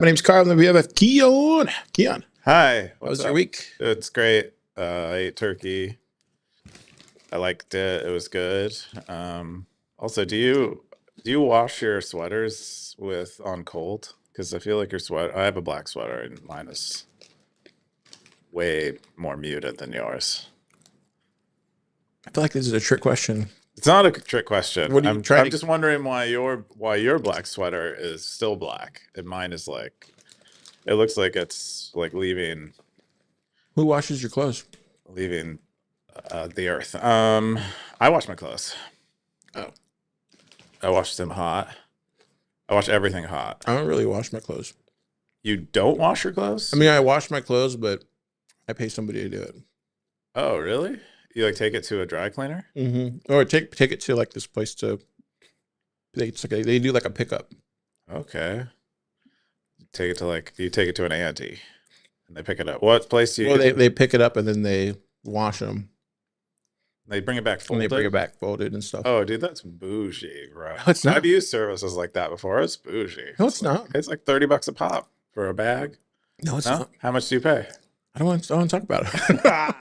My name's Carl, and we have Keyan. Keyan, Hi. how was your week? It's great. I ate turkey. I liked it. It was good. Also, do you wash your sweaters with on cold? Because I feel like your sweater. I have a black sweater, and mine is way more muted than yours. I feel like this is a trick question. It's not a trick question. What are you trying I'm just wondering why your black sweater is still black and mine is like. It looks like it's like leaving Who washes your clothes? the earth. I wash my clothes. Oh, I wash them hot. I wash everything hot. I don't really wash my clothes. You don't wash your clothes? I mean, I wash my clothes, but I pay somebody to do it. Oh, really? You like take it to a dry cleaner? Mm-hmm. Or take it to like this place to. They do like a pickup. Okay. You take it to an auntie, and they pick it up. What place do you? Well, they pick it up and then they wash them. They bring it back And folded. they bring it back folded and stuff. Oh, dude, that's bougie, bro. No, it's not. I've used services like that before. It's bougie. No, it's not. It's like $30 a pop for a bag. No, it's No? not. How much do you pay? I don't want to talk about it.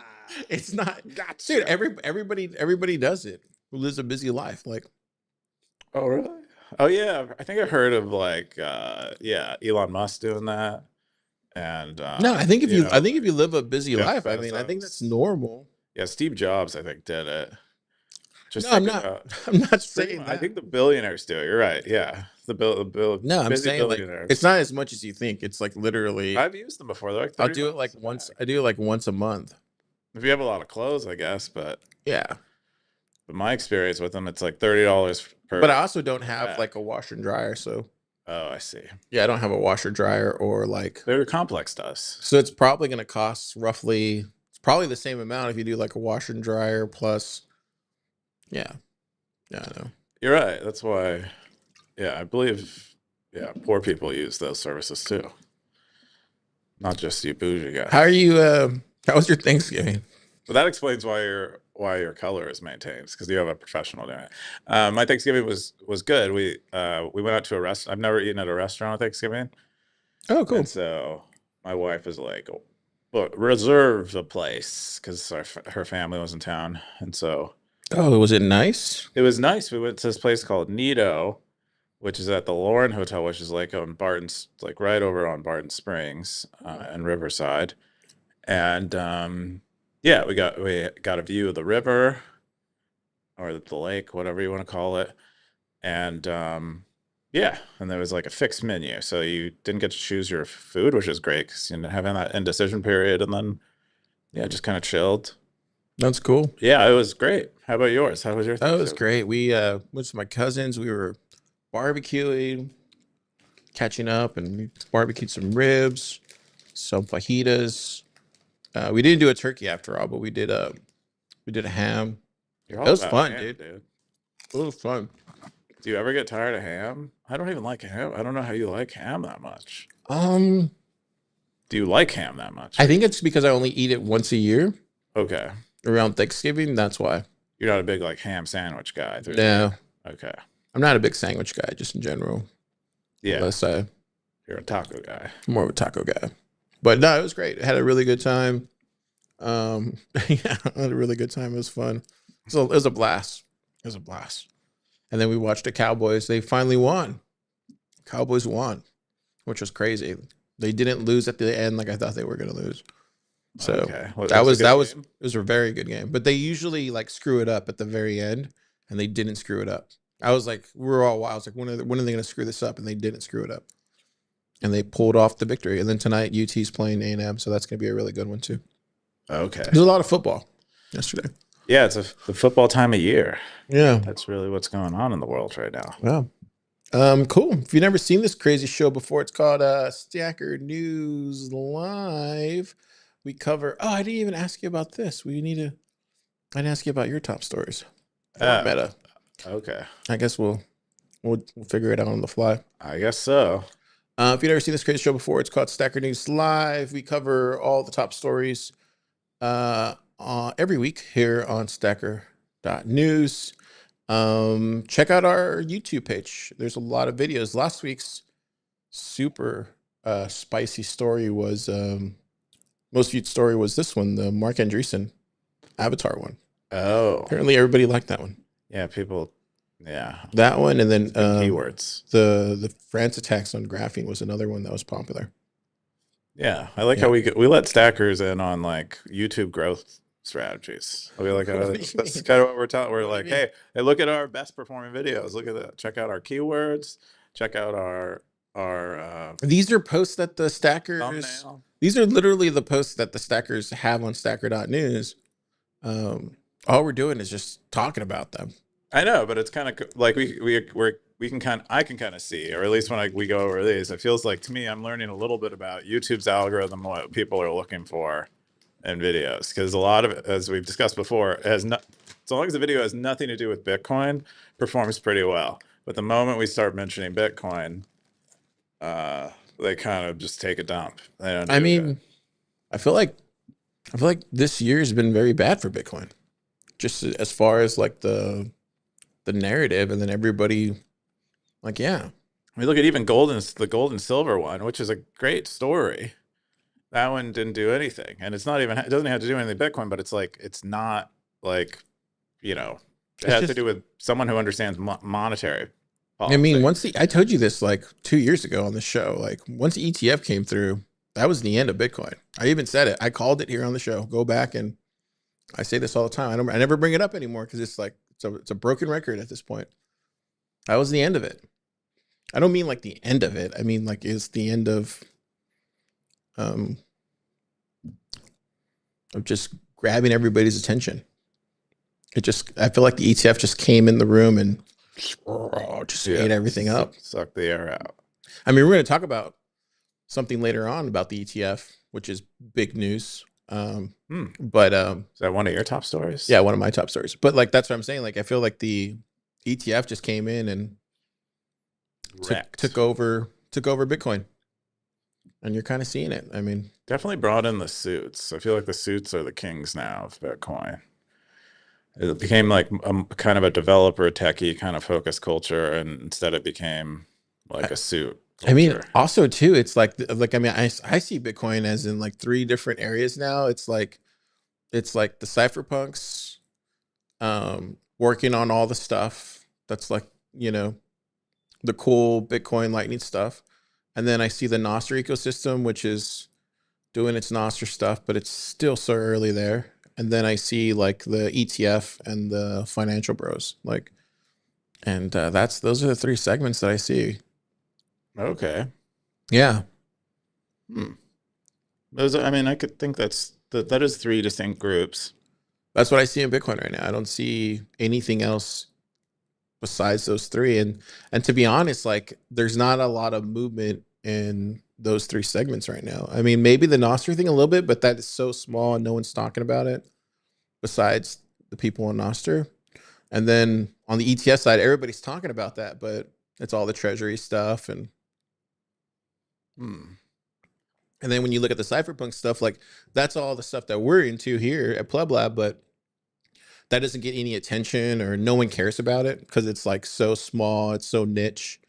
It's not. Gotcha. Dude, everybody does it who lives a busy life. Like, Oh, really? Oh, yeah. I think I heard of like, Elon Musk doing that. And no, I think if you know, live a busy Jeff life, I mean, I think that's normal. yeah, Steve Jobs, I think, did it. Just No, I'm think not. about- I'm not saying I that. think the billionaires do it. You're right. Yeah, the bill. No, I'm busy saying like billionaires. it's not as much as you think. It's like literally. I've used them before. They're like I'll 30 do it like bucks a once. bag. I do it like once a month. If you have a lot of clothes, I guess. But Yeah, my experience with them, it's like $30 per. but I also don't have bag. like a washer and dryer. So Oh, I see. yeah, I don't have a washer dryer or like. Their complex does. So it's probably going to cost roughly. It's probably the same amount if you do like a washer and dryer plus. Yeah, yeah, I know. You're right. That's why. Yeah, I believe. Yeah, poor people use those services too. Not just you bougie guys. How are you? How was your Thanksgiving? But that explains why your color is maintained, because you have a professional doing it. My Thanksgiving was good. We went out to a restaurant. I've never eaten at a restaurant on Thanksgiving, Oh, cool. and so my wife is like, "But reserve the place," because her family was in town, and so Oh, was it nice? it was nice. We went to this place called Nido, which is at the Lauren Hotel, which is like on Barton's, like right over on Barton Springs and Riverside, and yeah, we got a view of the river or the lake, whatever you want to call it, and yeah, and there was like a fixed menu, so you didn't get to choose your food, which is great because you know having that indecision period, and then yeah, just kind of chilled. That's cool. Yeah, it was great. How about yours? How was your That was Thanksgiving? great. We went to my cousins. We were barbecuing, catching up, and we barbecued some ribs, some fajitas. We didn't do a turkey after all, but we did a ham. You're It all was about fun, ham, dude. dude. It was fun. Do you ever get tired of ham? I don't even like ham. I don't know how you like ham that much. Um, Do you like ham that much? I think it's because I only eat it once a year Okay. around Thanksgiving. That's why. You're not a big like ham sandwich guy. No, Okay. I'm not a big sandwich guy, just in general. Yeah. Unless You're a taco guy. I'm more of a taco guy. But no, it was great. I had a really good time. Yeah, I had a really good time. It was fun. So it was a blast. It was a blast. And then we watched the Cowboys. They finally won. Cowboys won, which was crazy. They didn't lose at the end like I thought they were going to lose. So Okay. Well, that it was a good it game? was a very good game. But they usually like screw it up at the very end, and they didn't screw it up. I was like, we were all wild. I was like, when are they going to screw this up? And they didn't screw it up. And they pulled off the victory. And then tonight, UT's playing A&M, so that's going to be a really good one too. Okay. There's a lot of football yesterday. Yeah, it's the football time of year. Yeah. That's really what's going on in the world right now. Wow. Cool. If you've never seen this crazy show before, it's called Stacker.News Live. We cover. Oh, I didn't even ask you about this. I didn't ask you about your top stories. Meta. Okay. I guess we'll figure it out on the fly. I guess so. If you've never seen this crazy show before, it's called Stacker News Live. We cover all the top stories every week here on Stacker.News. Check out our YouTube page. There's a lot of videos. Last week's super spicy story was most viewed story was this one, the Mark Andreessen Avatar one. Oh, Apparently, everybody liked that one. yeah, people, yeah, That one, and then keywords. the France attacks on graphene was another one that was popular. Yeah, I like how we let stackers in on like YouTube growth strategies. We like that's kind of what we're telling. We're like, hey, look at our best performing videos. Look at that. Check out our keywords. Check out our These are posts that the stackers. thumbnail. These are literally the posts that the stackers have on Stacker.News. All we're doing is just talking about them. I know, but it's kind of like we can I can kind of see, or at least when we go over these, it feels like to me I'm learning a little bit about YouTube's algorithm, what people are looking for in videos, because a lot of it, as we've discussed before, has not. So long as the video has nothing to do with Bitcoin, performs pretty well. But the moment we start mentioning Bitcoin, they kind of just take a dump. They don't. I mean, I feel like this year has been very bad for Bitcoin, just as far as like the narrative, and then everybody, like, yeah. We look at even the gold and silver one, which is a great story. That one didn't do anything, and it doesn't have to do anything with Bitcoin, but it's not like, it has to do with someone who understands monetary policy. I mean, I told you this like 2 years ago on the show, like once the ETF came through, that was the end of Bitcoin. I even said it. I called it here on the show. Go back, and I say this all the time. I never bring it up anymore because it's like it's a broken record at this point. That was the end of it. I don't mean like the end of it. I mean like it's the end of just grabbing everybody's attention. I feel like the ETF just came in the room and just ate everything up. Sucked the air out. I mean, we're going to talk about something later on about the ETF, which is big news. But is that one of your top stories? Yeah, one of my top stories. But like that's what I'm saying. Like I feel like the ETF just came in and took over Bitcoin, and you're kind of seeing it. I mean, definitely brought in the suits. I feel like the suits are the kings now of Bitcoin. It became like kind of a developer techie kind of focus culture, and instead it became like a suit culture. I mean, also too, it's like I mean, I see Bitcoin as in like 3 different areas now. It's like the cypherpunks working on all the stuff that's like, the cool Bitcoin Lightning stuff. And then I see the Nostr ecosystem, which is doing its Nostr stuff, but it's still so early there. And then I see like the ETF and the financial bros, like, and those are the 3 segments that I see. Okay. Yeah. Those, I mean, I could think that is 3 distinct groups. That's what I see in Bitcoin right now. I don't see anything else besides those 3. And to be honest, like there's not a lot of movement in those 3 segments right now. I mean, maybe the Nostr thing a little bit, but that is so small and no one's talking about it besides the people on Nostr. And then on the ETF side, everybody's talking about that, but it's all the Treasury stuff. And then when you look at the cypherpunk stuff, like that's all the stuff that we're into here at PlebLab, but that doesn't get any attention or no one cares about it because it's like so small, it's so niche.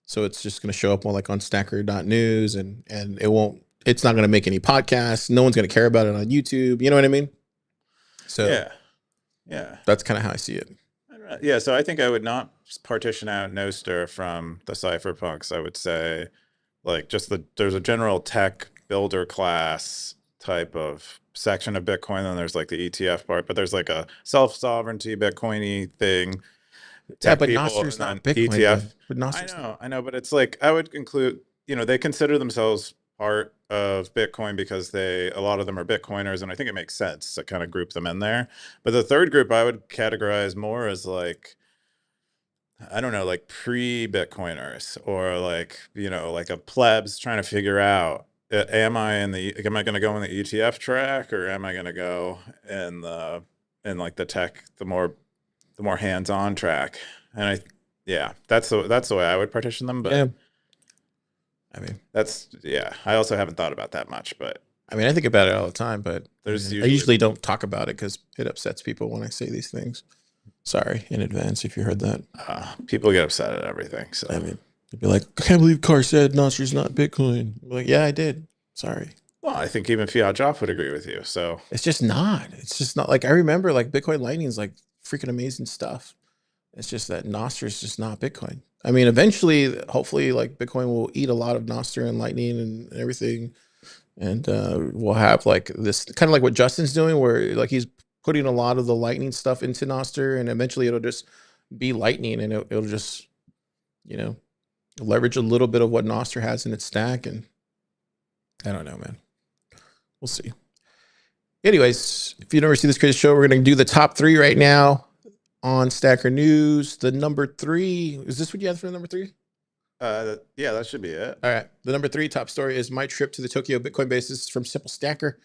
So it's just going to show up on Stacker.News and it's not going to make any podcasts. No one's going to care about it on YouTube. You know what I mean? So yeah, that's kind of how I see it. Yeah. So I think I would not partition out Nostr from the cypherpunks. I would say like there's a general tech builder class type of section of Bitcoin, then there's like the ETF part, but there's like a self-sovereignty Bitcoin-y thing. Yeah, but Nostr's not Bitcoin. ETF. But I know, but it's like I would include, they consider themselves part of Bitcoin because a lot of them are Bitcoiners, and I think it makes sense to kind of group them in there. But the third group I would categorize more as like, I don't know, like pre-Bitcoiners, or like, like a plebs trying to figure out, am I going to go in the ETF track, or am I going to go in like the tech, the more hands-on track? And that's the way I would partition them. But yeah. I mean, I also haven't thought about that much, but I mean, I think about it all the time, but I usually don't talk about it because it upsets people when I say these things. Sorry in advance if you heard that. People get upset at everything. So I mean, They'd be like, I can't believe Carr said Noster's not Bitcoin. I'm like, yeah, I did. Sorry. Well, I think even Fiat Joff would agree with you. So It's just not. It's just not. Like, I remember like Bitcoin Lightning is like freaking amazing stuff. It's just that Nostr is just not Bitcoin. I mean, eventually, hopefully, like Bitcoin will eat a lot of Nostr and Lightning and everything, and we'll have like this kind of like what Justin's doing, where like he's putting a lot of the Lightning stuff into Nostr, and eventually it'll just be Lightning, and it'll just, you know, leverage a little bit of what Nostr has in its stack, and I don't know, man. We'll see. Anyways, if you never see this crazy show, we're going to do the top 3 right now on Stacker.News. The number 3, is this what you had for the number 3? yeah, that should be it. All right. The number 3 top story is my trip to the Tokyo Bitcoin basis from Simple Stacker.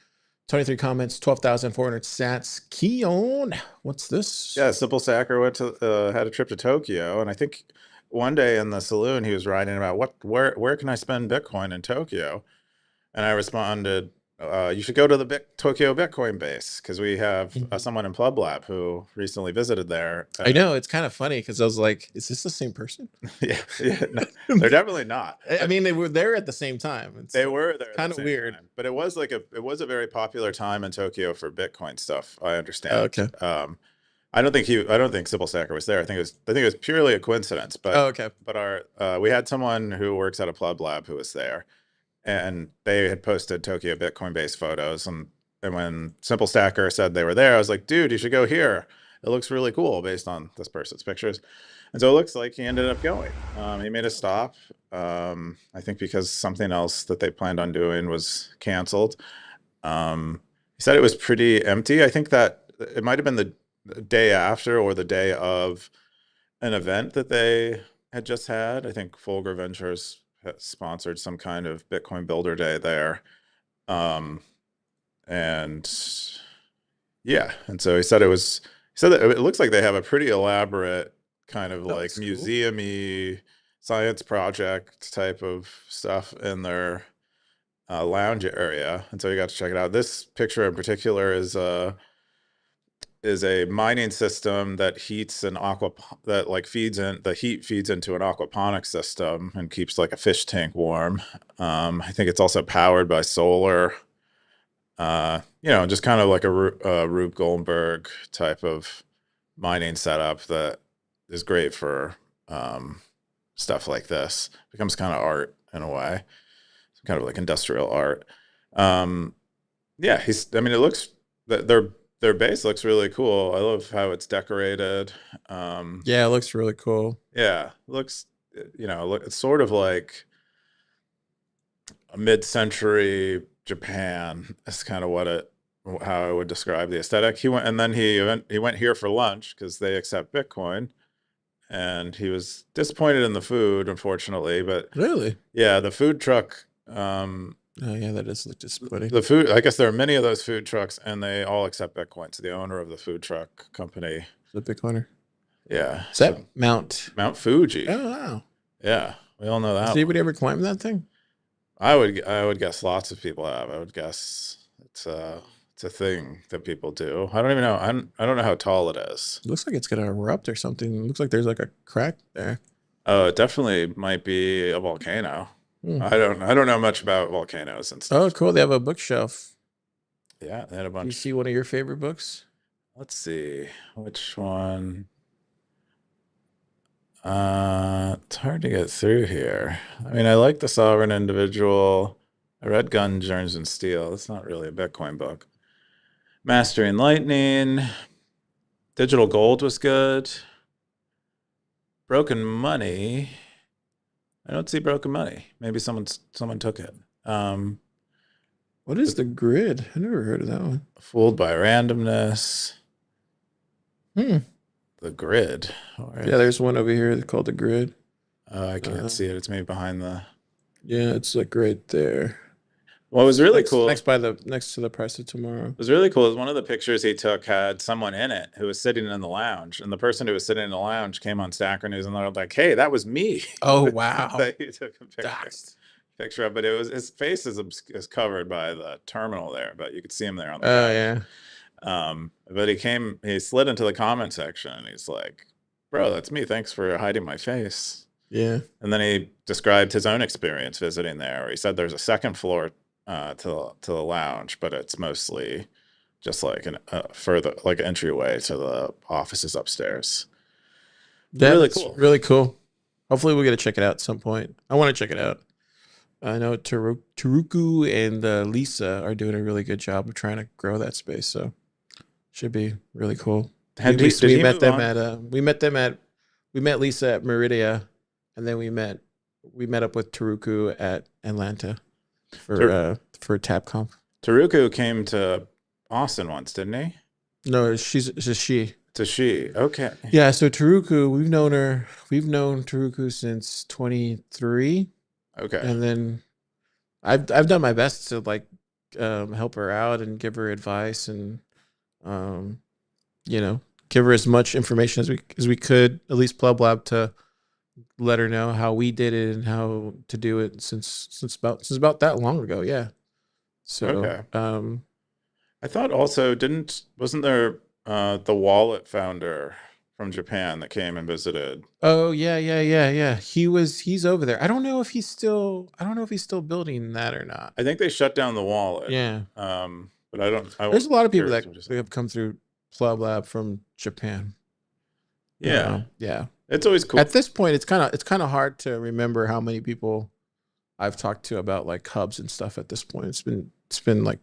23 comments, 12,400 sats. Keyan, what's this? Yeah, Simple Stacker had a trip to Tokyo, and I think one day in the saloon he was writing about where can I spend Bitcoin in Tokyo, and I responded, you should go to the Tokyo Bitcoin base, because we have someone in PlebLab who recently visited there. I know, it's kind of funny because I was like, is this the same person? Yeah, no, they're definitely not. I mean, they were there at the same time. They were there, kind of weird, but it was a very popular time in Tokyo for Bitcoin stuff, I understand. Okay. I don't think Simple Stacker was there. I think it was purely a coincidence. But okay. But we had someone who works at a PlebLab who was there, and they had posted Tokyo Bitcoin based photos, and when Simple Stacker said they were there, I was like, dude, you should go here. It looks really cool based on this person's pictures. And so it looks like he ended up going. He made a stop, I think because something else that they planned on doing was canceled. He said it was pretty empty. I think that it might have been the day after or the day of an event that they had just had. I think Folger Ventures had sponsored some kind of Bitcoin Builder Day there. And yeah, and so he said that it looks like they have a pretty elaborate kind of like museum-y science project type of stuff in their lounge area, and so you got to check it out. This picture in particular is a mining system that heats an the heat feeds into an aquaponics system and keeps like a fish tank warm. I think it's also powered by solar. Just kind of like a Rube Goldberg type of mining setup that is great for stuff like this. It becomes kind of art in a way, kind of like industrial art. Yeah, it looks that their base looks really cool. I love how it's decorated. Yeah, it looks really cool. Yeah, it looks, it's sort of like a mid-century Japan. That's kind of how I would describe the aesthetic. He went here for lunch because they accept Bitcoin, and he was disappointed in the food, unfortunately. But really, yeah, the food truck. Oh yeah, that does look disappointing. The food, I guess there are many of those food trucks, and they all accept Bitcoin. So the owner of the food truck company, the Bitcoiner. Yeah, is that Mount Fuji? Oh wow. Yeah, we all know that. Has anybody ever climbed that thing? I would guess lots of people have. I would guess it's a thing that people do. I don't even know. I don't know how tall it is. It looks like it's gonna erupt or something. It looks like there's like a crack there. Oh, it definitely might be a volcano. I don't know much about volcanoes and stuff. Oh, cool. They have a bookshelf. Yeah, they had a bunch. Do you see one of your favorite books? Let's see. Which one? It's hard to get through here. I mean, I like The Sovereign Individual. I read Guns, Germs, and Steel. It's not really a Bitcoin book. Mastering Lightning. Digital Gold was good. Broken Money. I don't see Broken Money. Maybe someone took it. What is the Grid? I never heard of that one. Fooled by Randomness. The Grid. Yeah, there's one over here called the Grid. I can't see it. It's maybe behind the. Yeah, it's like right there. What was really cool next to the Price of Tomorrow. What was really cool is one of the pictures he took had someone in it who was sitting in the lounge, and the person who was sitting in the lounge came on Stacker.News, and they're like, "Hey, that was me." Oh wow! He took a picture of, but it was his face is covered by the terminal there, but you could see him there on the. Oh yeah. But he slid into the comment section, and he's like, "Bro, that's me. Thanks for hiding my face." Yeah. And then he described his own experience visiting there. He said there's a second floor to the lounge, but it's mostly just like an further like an entryway to the offices upstairs. Really cool. Really cool. Hopefully we'll get to check it out at some point. I want to check it out. I know Taruku and Lisa are doing a really good job of trying to grow that space, so should be really cool. Did he met move them on? we met Lisa at Meridia, and then we met up with Taruku at Atlanta for TabConf. Taruku came to Austin once, didn't he? No, she's a she. It's a she. Okay. Yeah, so Taruku, we've known Taruku since 23. Okay. And then I've done my best to like help her out and give her advice and give her as much information as we could, at least PlebLab, to let her know how we did it and how to do it since about that long ago. Yeah. So okay. I thought also wasn't there the wallet founder from Japan that came and visited? Oh yeah. He's over there. I don't know if he's still building that or not. I think they shut down the wallet. Yeah. But I don't. There's a lot of people that have come through PlebLab from Japan. Yeah. Yeah. It's always cool. At this point, it's kind of hard to remember how many people I've talked to about like hubs and stuff at this point. It's been like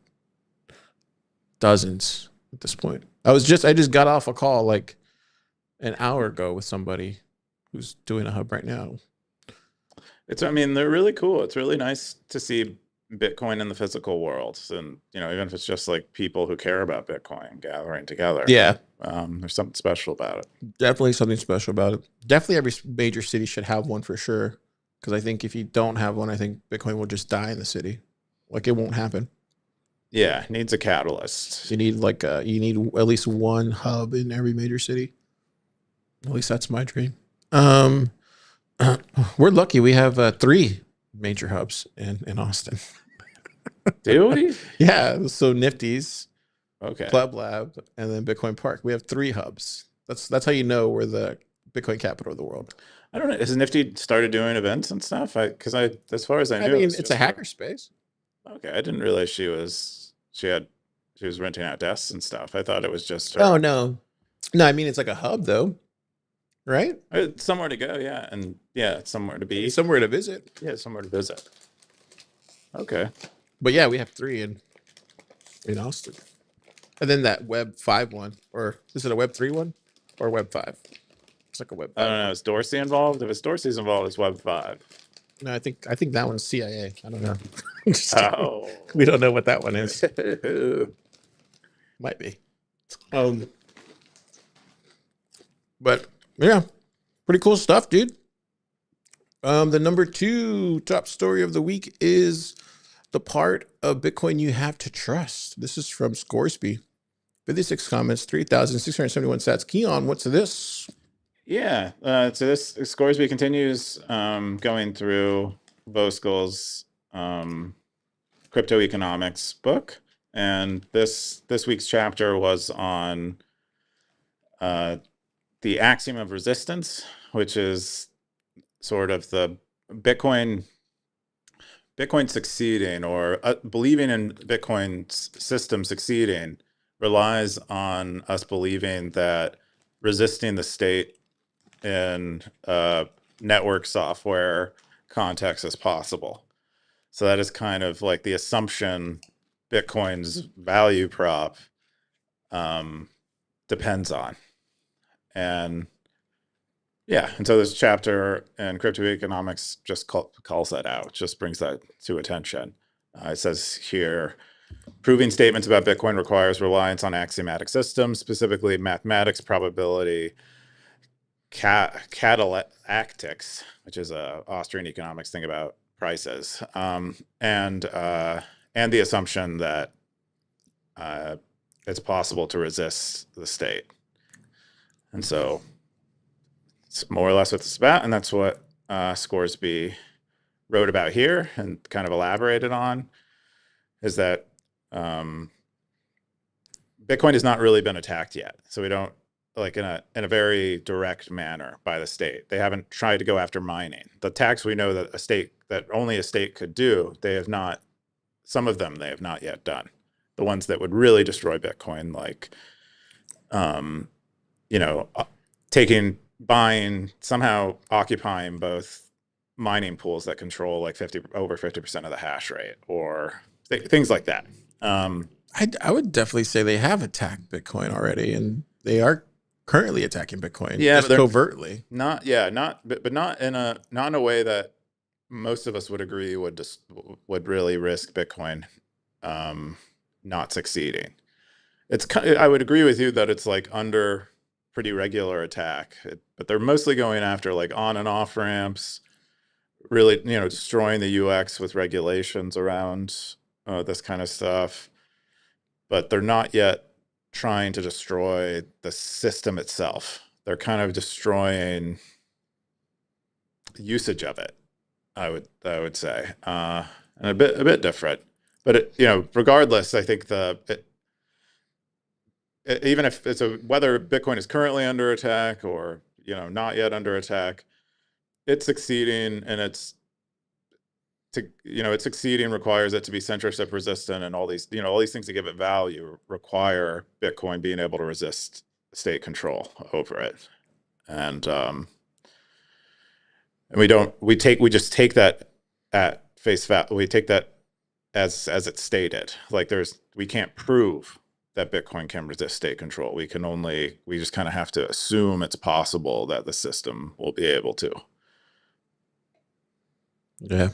dozens at this point. I just got off a call like an hour ago with somebody who's doing a hub right now. They're really cool. It's really nice to see Bitcoin in the physical world. And, even if it's just like people who care about Bitcoin gathering together. Yeah. There's something special about it. Definitely something special about it. Definitely every major city should have one for sure. Because I think if you don't have one, I think Bitcoin will just die in the city. Like it won't happen. Yeah, it needs a catalyst. You need at least one hub in every major city. At least that's my dream. We're lucky we have 3 major hubs in Austin. Do we? Yeah. So Nifty's, okay, PlebLab, and then Bitcoin Park. We have 3 hubs. That's how you know we're the Bitcoin capital of the world. I don't know. Has Nifty started doing events and stuff? As far as I knew, it's a hacker space. Okay, I didn't realize she was renting out desks and stuff. I thought it was just her. Oh no. I mean, it's like a hub though, right? It's somewhere to go, yeah, and yeah, it's somewhere to be, somewhere to visit. Yeah, somewhere to visit. Okay, but yeah, we have 3 in Austin, and then that Web 5 one, or is it a Web 3 one or Web 5? It's like a Web 5. I don't know. Is Dorsey involved? If it's Dorsey's involved, it's Web 5. No, I think that one's CIA. I don't know. Oh, we don't know what that one is. Might be. But yeah, pretty cool stuff, dude. The number 2 top story of the week is the part of Bitcoin you have to trust. This is from Scoresby. 56 comments, 3,671 sats. Keyan, what's this? Yeah, so this Scoresby continues going through Voskuil's crypto economics book, and this week's chapter was on the axiom of resistance, which is sort of the Bitcoin succeeding, or believing in Bitcoin's system succeeding relies on us believing that resisting the state in network software context is possible. So that is kind of like the assumption Bitcoin's value prop depends on. And yeah, and so this chapter in crypto economics just calls that out, just brings that to attention. It says here, proving statements about Bitcoin requires reliance on axiomatic systems, specifically mathematics, probability, catalactics, which is a Austrian economics thing about prices, and the assumption that it's possible to resist the state. And so it's more or less what it's about, and that's what Scoresby wrote about here and kind of elaborated on, is that Bitcoin has not really been attacked yet. So we don't, like in a very direct manner by the state. They haven't tried to go after mining. The tax we know that only a state could do, they have not. Some of them they have not yet done. The ones that would really destroy Bitcoin, like, you know, somehow occupying both mining pools that control like over 50% of the hash rate, or things like that. I would definitely say they have attacked Bitcoin already, and they are currently attacking Bitcoin, just covertly. Not in a way that most of us would agree would really risk Bitcoin not succeeding. I would agree with you that it's like under pretty regular attack, but they're mostly going after like on and off ramps, really, destroying the UX with regulations around this kind of stuff. But they're not yet trying to destroy the system itself. They're kind of destroying usage of it, I would say, and a bit different. But regardless, I think even if whether Bitcoin is currently under attack or not yet under attack, it's succeeding, and it's succeeding requires it to be censorship resistant, and all these things that give it value require Bitcoin being able to resist state control over it. And we just take that at face value. We take that as it's stated. Like we can't prove that Bitcoin can resist state control. We just kind of have to assume it's possible that the system will be able to. Yeah.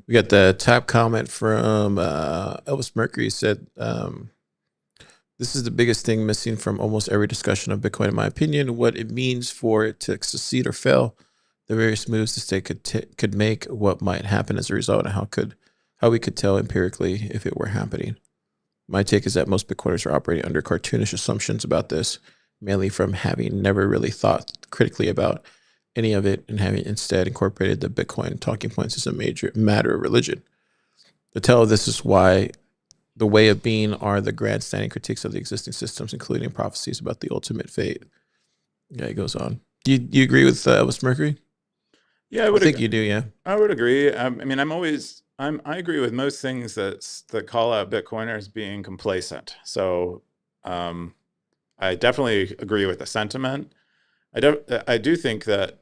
We got the top comment from Elvis Mercury said, this is the biggest thing missing from almost every discussion of Bitcoin, in my opinion. What it means for it to succeed or fail, the various moves the state could make, what might happen as a result, and how we could tell empirically if it were happening. My take is that most Bitcoiners are operating under cartoonish assumptions about this, mainly from having never really thought critically about any of it and having instead incorporated the Bitcoin talking points as a major matter of religion. The tell of this is why the way of being are the grandstanding critiques of the existing systems, including prophecies about the ultimate fate. Yeah, he goes on. Do you agree with Elvis Mercury? Yeah, I think you do. Yeah, I would agree. I mean, I agree with most things that call out Bitcoiners being complacent. So I definitely agree with the sentiment. I do think that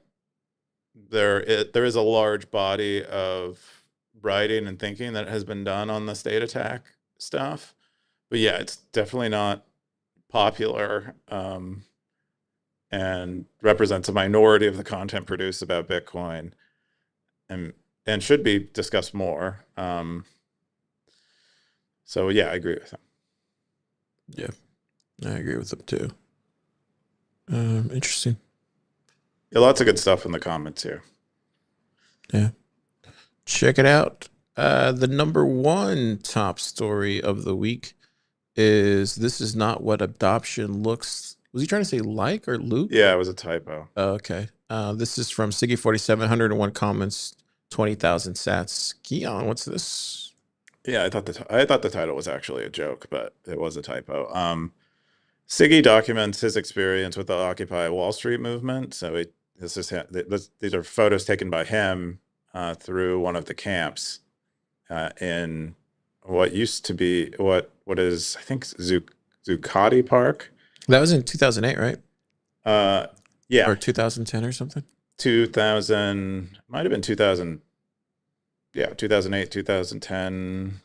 there is a large body of writing and thinking that has been done on the state attack stuff. But yeah, it's definitely not popular, and represents a minority of the content produced about Bitcoin, and should be discussed more. So yeah, I agree with him. Yeah, I agree with him too. Interesting. Yeah, lots of good stuff in the comments here. Yeah. Check it out. The number one top story of the week is "This is not what adoption looks." Was he trying to say like or Luke? Yeah, it was a typo. Oh, okay. This is from Siggy47, 101 comments, 20,000 sats. Keyan, what's this? Yeah, I thought the title was actually a joke, but it was a typo. Siggy documents his experience with the Occupy Wall Street movement. So these are photos taken by him through one of the camps in what used to be what is, I think, Zuccotti Park. That was in 2008, right? Yeah, or 2010 or something. 2000 might have been 2000. Yeah, 2008, 2010,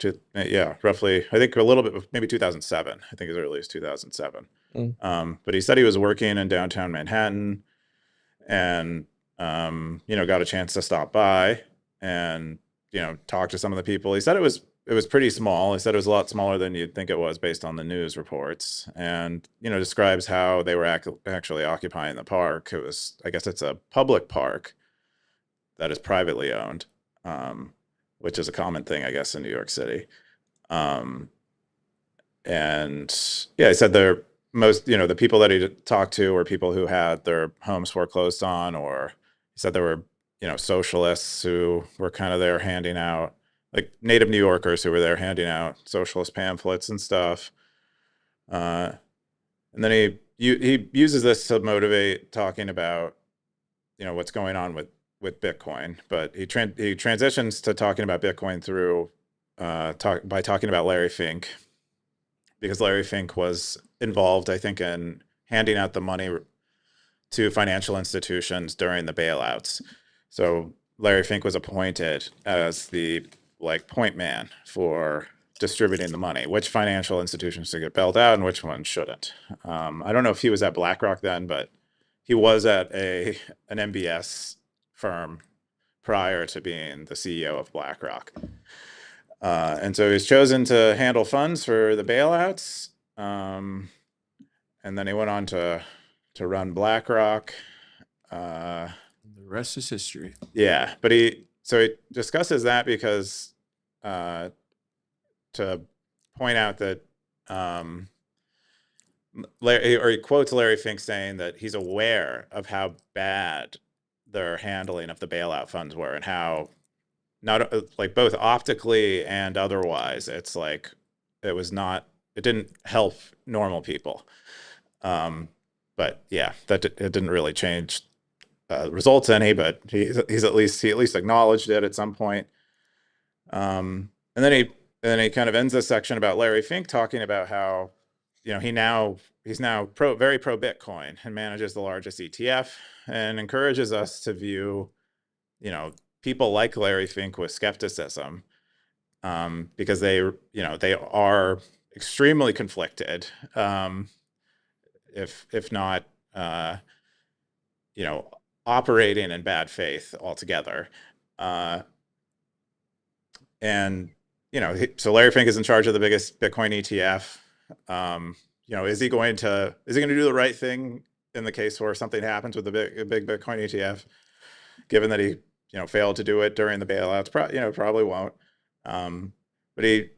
roughly. I think a little bit, maybe 2007. I think as early as 2007. But he said he was working in downtown Manhattan, and got a chance to stop by and talk to some of the people. He said it was pretty small. He said it was a lot smaller than you'd think it was based on the news reports, and describes how they were actually occupying the park. I guess it's a public park that is privately owned. Which is a common thing, I guess, in New York City. And yeah, he said the people that he talked to were people who had their homes foreclosed on, or he said there were, socialists who were kind of there handing out, like native New Yorkers who were there handing out socialist pamphlets and stuff. And then he he uses this to motivate talking about, what's going on with Bitcoin, but he transitions to talking about Bitcoin through by talking about Larry Fink, because Larry Fink was involved, I think, in handing out the money to financial institutions during the bailouts. So Larry Fink was appointed as the point man for distributing the money, which financial institutions should get bailed out and which ones shouldn't. I don't know if he was at BlackRock then, but he was at an MBS firm prior to being the CEO of BlackRock. And so he was chosen to handle funds for the bailouts. And then he went on to run BlackRock. The rest is history. Yeah, but he discusses that because to point out that he quotes Larry Fink saying that he's aware of how bad their handling of the bailout funds were, and how not both optically and otherwise, it's like it didn't help normal people. But yeah, it didn't really change results any, but he at least acknowledged it at some point. And then he kind of ends this section about Larry Fink talking about how, he's now very pro Bitcoin and manages the largest ETF, and encourages us to view, people like Larry Fink with skepticism, because they are extremely conflicted, if not, operating in bad faith altogether. And, so Larry Fink is in charge of the biggest Bitcoin ETF. Is he going to do the right thing in the case where something happens with a big Bitcoin ETF, given that he, failed to do it during the bailouts? Probably won't. But he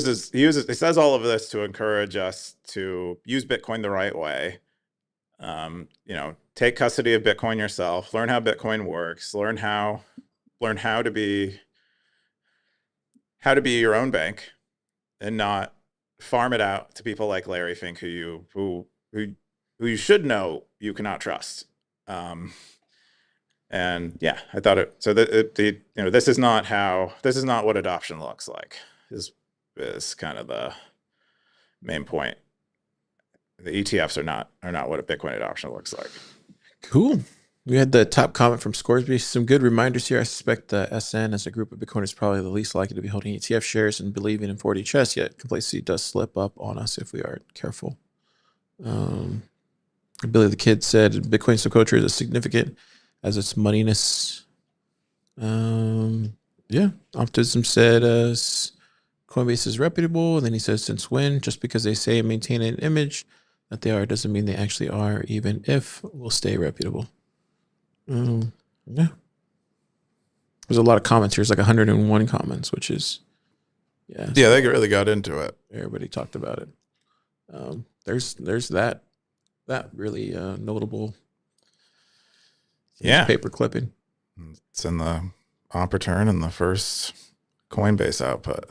says all of this to encourage us to use Bitcoin the right way. Take custody of Bitcoin yourself, learn how Bitcoin works, learn how to be your own bank, and not farm it out to people like Larry Fink, who you should know you cannot trust. And yeah, I thought this is not what adoption looks like. Is kind of the main point. The ETFs are not what a Bitcoin adoption looks like. Cool. We had the top comment from Scoresby. Some good reminders here. I suspect the SN as a group of Bitcoiners is probably the least likely to be holding ETF shares and believing in 4D chess, yet complacency does slip up on us if we aren't careful. Billy the Kid said Bitcoin subculture is as significant as its moneyness. Yeah. Optimism said Coinbase is reputable. And then he says, since when? Just because they say and maintain an image that they are doesn't mean they actually are, even if we'll stay reputable. Yeah. There's a lot of comments here. There's like 101 comments, which is, yeah, they really got into it. Everybody talked about it. There's that really notable paper clipping. It's in the op return in the first Coinbase output.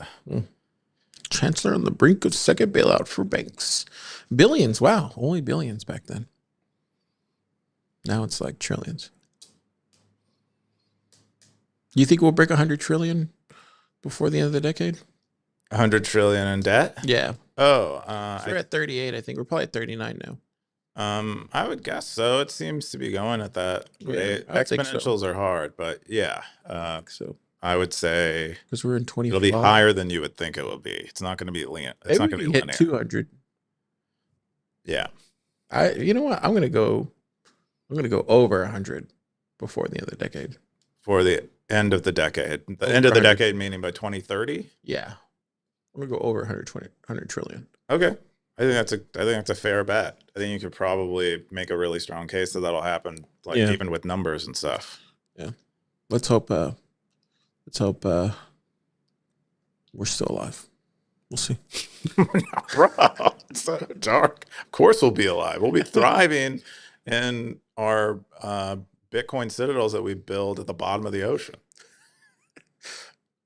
Chancellor on the brink of second bailout for banks. Billions. Wow. Only billions back then. Now it's like trillions. You think we'll break 100 trillion before the end of the decade? 100 trillion in debt? Yeah. Oh, we're at 38. I think we're probably at 39 now. I would guess so. It seems to be going at that rate. Yeah, Exponentials are hard, but yeah. So I would say because we're in 25. It'll be higher than you would think it will be. It's not going to be linear. It's not going to be linear. 200. Yeah. You know what? I'm going to go over 100 before the end of the decade. For the end of the decade. The end of the decade meaning by 2030? Yeah. I'm going to go over 100 trillion. Okay. I think that's a fair bet. I think you could probably make a really strong case that that'll happen, even with numbers and stuff. Yeah. Let's hope we're still alive. We'll see. Bro, it's so dark. Of course we'll be alive. We'll be thriving in our Bitcoin citadels that we build at the bottom of the ocean.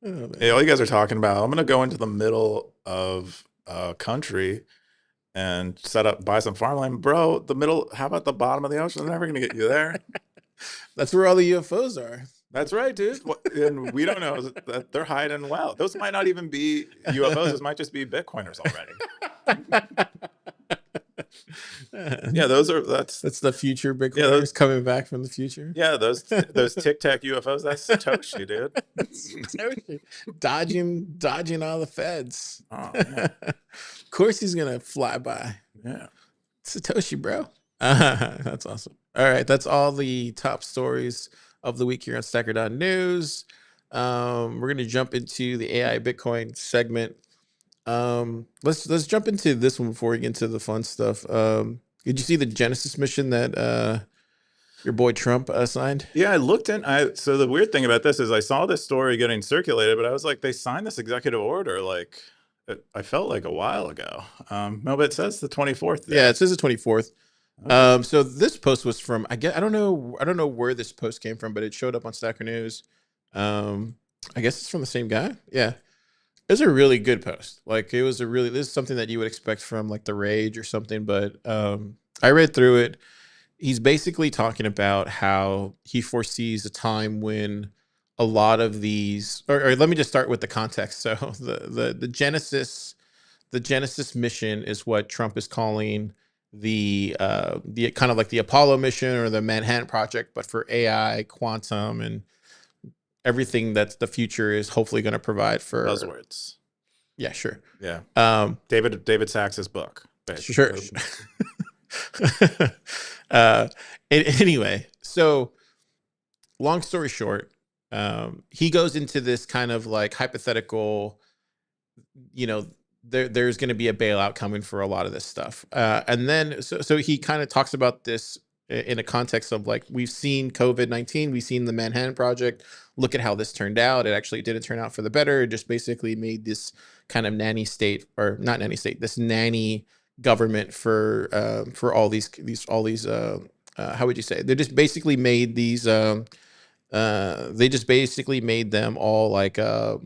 All you guys are talking about, I'm going to go into the middle of a country and buy some farmland. Bro, how about the bottom of the ocean? They're never going to get you there. That's where all the UFOs are. That's right, dude. And we don't know that they're hiding well. Those might not even be UFOs. Those might just be Bitcoiners already. Yeah, that's the future Bitcoiners coming back from the future. Yeah, those Tic Tac UFOs. That's Satoshi, dude. Satoshi. dodging all the feds. Oh, yeah. Of course he's gonna fly by. Yeah, Satoshi, bro. That's awesome. All right, that's all the top stories of the week here on Stacker.News. We're gonna jump into the AI Bitcoin segment. Let's jump into this one before we get into the fun stuff. Did you see the Genesis mission that your boy Trump signed? Yeah, I looked in. So the weird thing about this is I saw this story getting circulated, but I was like, they signed this executive order like I felt like a while ago. No, but it says the 24th. Yeah, it says the 24th. Okay. So this post was from I don't know where this post came from, but it showed up on Stacker.News. I guess it's from the same guy. Yeah. It was a really good post. Like this is something that you would expect from like The Rage or something, but I read through it. He's basically talking about how he foresees a time when a lot of these, or let me just start with the context. So the Genesis mission is what Trump is calling the kind of like the Apollo mission or the Manhattan Project, but for AI, quantum, and everything that the future is hopefully going to provide for buzzwords. Yeah, sure. Yeah. David Sachs's book. Basically. Sure. Anyway, so long story short, he goes into this kind of like hypothetical, there's going to be a bailout coming for a lot of this stuff. And then, so he kind of talks about this in a context of like, we've seen COVID-19, we've seen the Manhattan Project. Look at how this turned out. It actually didn't turn out for the better. It just basically made this kind of nanny state, or not nanny state, this nanny government for all these how would you say? They just basically made these they just basically made them all like how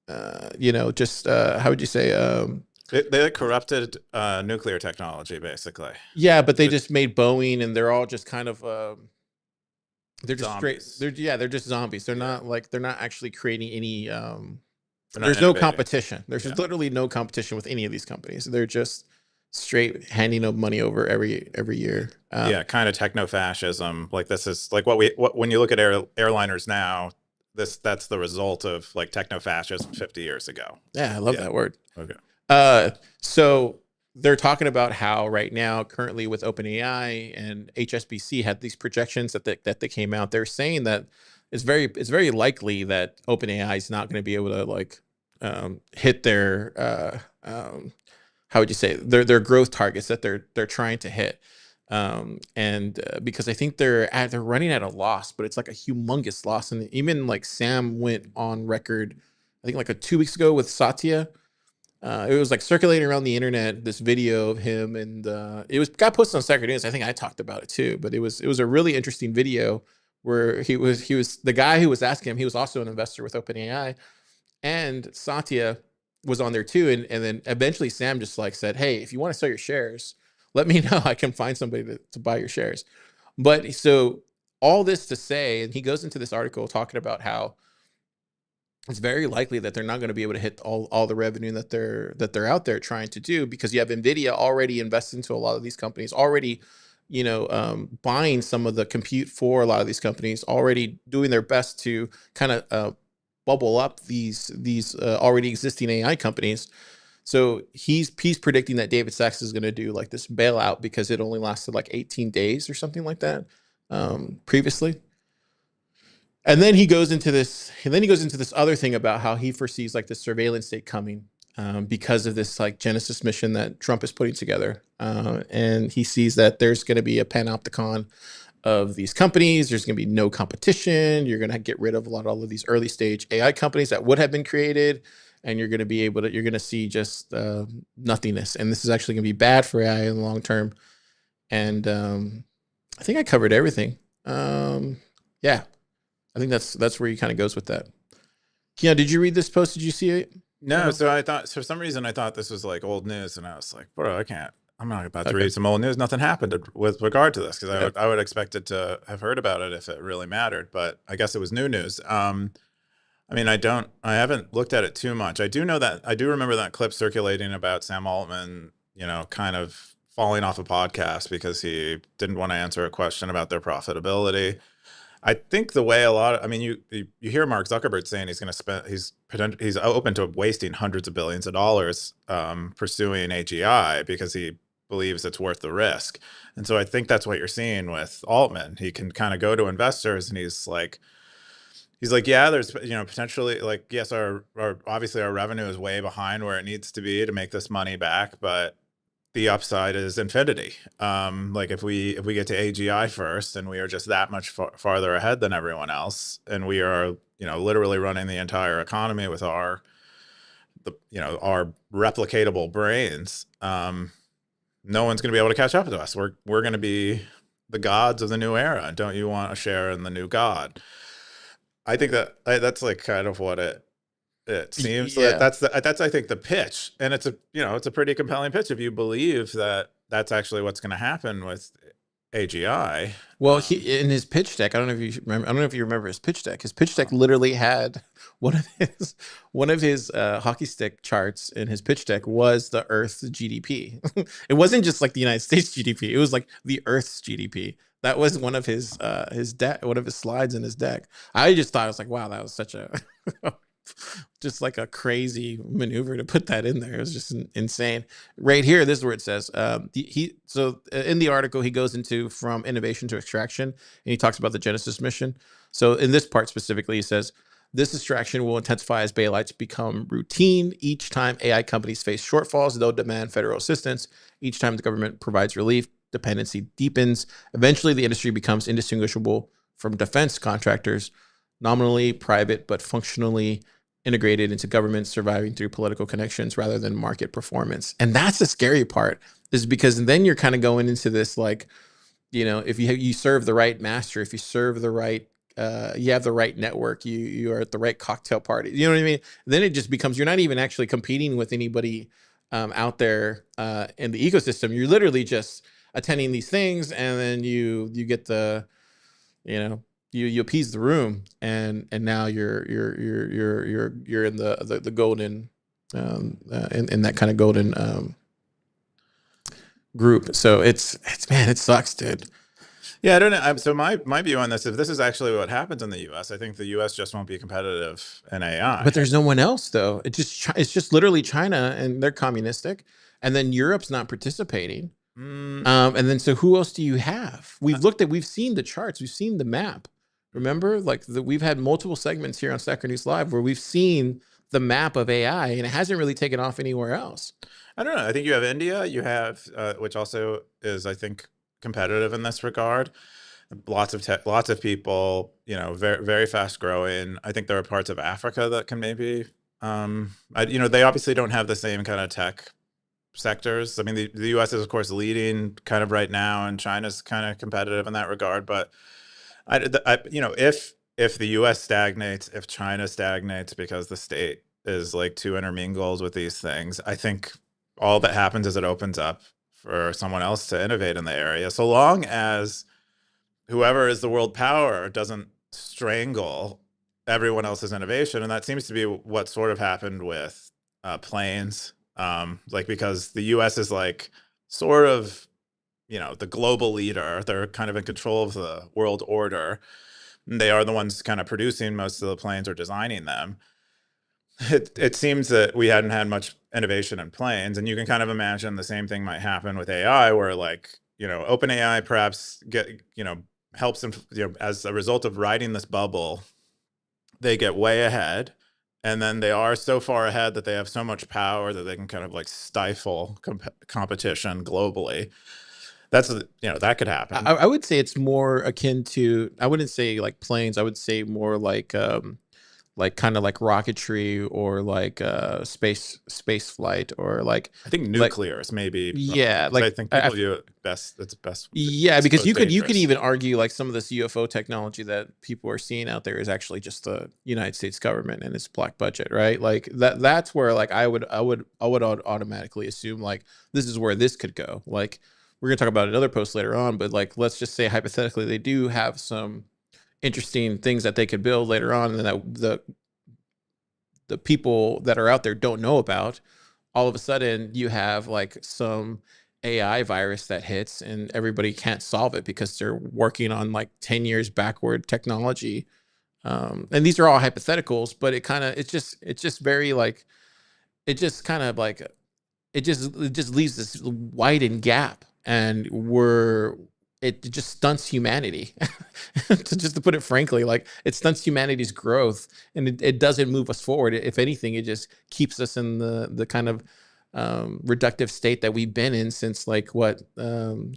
would you say they corrupted nuclear technology basically. Yeah, but they just made Boeing, and they're all just kind of they're just zombies. They're just zombies. They're not actually creating any there's no competition. There's literally no competition with any of these companies. They're just straight handing up money over every year. Kind of techno-fascism. Like this is like when you look at airliners now, that's the result of like techno-fascism 50 years ago. Yeah, I love that word. Okay. So they're talking about how right now, currently with OpenAI and HSBC had these projections that they came out. They're saying that it's very likely that OpenAI is not going to be able to like hit their how would you say their growth targets that they're trying to hit. Because I think they're running at a loss, but it's like a humongous loss. And even like Sam went on record, I think like 2 weeks ago with Satya. It was like circulating around the internet, this video of him, and it got posted on Stacker.News. I think I talked about it too, but it was a really interesting video where he was the guy who was asking him. He was also an investor with OpenAI, and Satya was on there too. And then eventually Sam just like said, "Hey, if you want to sell your shares, let me know. I can find somebody to buy your shares." But so all this to say, and he goes into this article talking about how it's very likely that they're not going to be able to hit all the revenue that they're out there trying to do, because you have NVIDIA already invested into a lot of these companies, already, buying some of the compute for a lot of these companies, already doing their best to kind of bubble up these already existing AI companies. So he's predicting that David Sachs is going to do like this bailout because it only lasted like 18 days or something like that previously. And then he goes into this other thing about how he foresees like the surveillance state coming because of this like Genesis mission that Trump is putting together. And he sees that there's going to be a panopticon of these companies. There's going to be no competition. You're going to get rid of all of these early stage AI companies that would have been created. And you're going to see just nothingness. And this is actually going to be bad for AI in the long term. And I think I covered everything. Yeah. I think that's where he kind of goes with that. Keyan, did you read this post? Did you see it? No, so I thought for some reason I thought this was like old news, and I was like, bro, I'm not about to Okay. read some old news. Nothing happened with regard to this because Yeah. I would expect it to have heard about it if it really mattered, but I guess it was new news. I mean, I haven't looked at it too much. I do remember that clip circulating about Sam Altman, kind of falling off a podcast because he didn't want to answer a question about their profitability. I think the way I mean, you hear Mark Zuckerberg saying he's going to spend, he's open to wasting hundreds of billions of dollars pursuing AGI because he believes it's worth the risk. And so I think that's what you're seeing with Altman. He can kind of go to investors and he's like, yeah, there's, potentially, like, yes, our obviously our revenue is way behind where it needs to be to make this money back, but the upside is infinity. Like if we get to AGI first and we are just that much farther ahead than everyone else, and we are, literally running the entire economy with our replicatable brains, no one's going to be able to catch up to us. We're going to be the gods of the new era. Don't you want a share in the new god? I think that's like kind of what it seems. Yeah. That's I think the pitch, and it's a pretty compelling pitch if you believe that that's actually what's going to happen with AGI. Well, he in his pitch deck, I don't know if you remember his pitch deck. His pitch deck literally had one of his hockey stick charts in his pitch deck was the Earth's GDP. It wasn't just like the United States GDP. It was like the Earth's GDP. That was one of his one of his slides in his deck. I just thought, I was like, wow, that was such a just like a crazy maneuver to put that in there. It was just insane. Right here, this is where it says, in the article, he goes into from innovation to extraction, and he talks about the Genesis mission. So in this part specifically, he says, this extraction will intensify as bailouts become routine. Each time AI companies face shortfalls, they'll demand federal assistance. Each time the government provides relief, dependency deepens. Eventually, the industry becomes indistinguishable from defense contractors, nominally private, but functionally integrated into government, surviving through political connections rather than market performance. And that's the scary part, is because then you're kind of going into this, like, if you serve the right master, if you serve the right, you have the right network, you are at the right cocktail party, you know what I mean? Then it just becomes, you're not even actually competing with anybody out there in the ecosystem. You're literally just attending these things, and then you get the, you appease the room, and now you're in the golden in that kind of golden group. So it's man, it sucks, dude. Yeah, I don't know. So my view on this, if this is actually what happens in the U.S., I think the U.S. just won't be competitive in AI. But there's no one else, though. It's just literally China, and they're communistic, and then Europe's not participating. And then so who else do you have? We've seen the charts, we've seen the map. Remember, like we've had multiple segments here on Stacker.News Live where we've seen the map of AI, and it hasn't really taken off anywhere else. I don't know. I think you have India. You have, which also is, I think, competitive in this regard. Lots of people, very, very fast growing. I think there are parts of Africa that can maybe, they obviously don't have the same kind of tech sectors. I mean, the U.S. is, of course, leading kind of right now, and China's kind of competitive in that regard. But if the U.S. stagnates, if China stagnates because the state is like too intermingled with these things, I think all that happens is it opens up for someone else to innovate in the area. So long as whoever is the world power doesn't strangle everyone else's innovation, and that seems to be what sort of happened with planes. Because the U.S. is like sort of, the global leader. They're kind of in control of the world order. They are the ones kind of producing most of the planes or designing them. It seems that we hadn't had much innovation in planes, and you can kind of imagine the same thing might happen with AI, where OpenAI perhaps helps them, as a result of riding this bubble, they get way ahead. And then they are so far ahead that they have so much power that they can kind of like stifle competition globally. That's, that could happen. I would say it's more akin to, I wouldn't say like planes. I would say more like like kind of like rocketry or like space flight or like I think nuclear is maybe yeah, I like think people view it best. It's best. yeah, because most you could dangerous. even argue like some of this UFO technology that people are seeing out there is actually just the United States government and its black budget, right? Like that's where like I would automatically assume like this is where this could go. Like we're gonna talk about another post later on, but like let's just say hypothetically they do have some interesting things that they could build later on, and that the people that are out there don't know about. All of a sudden, you have like some AI virus that hits, and everybody can't solve it because they're working on like 10 years backward technology. And these are all hypotheticals, but it's just very like it just kind of like it just leaves this widened gap, and it just stunts humanity. Just to put it frankly, like it stunts humanity's growth, and it doesn't move us forward. If anything, it just keeps us in the kind of reductive state that we've been in since like what and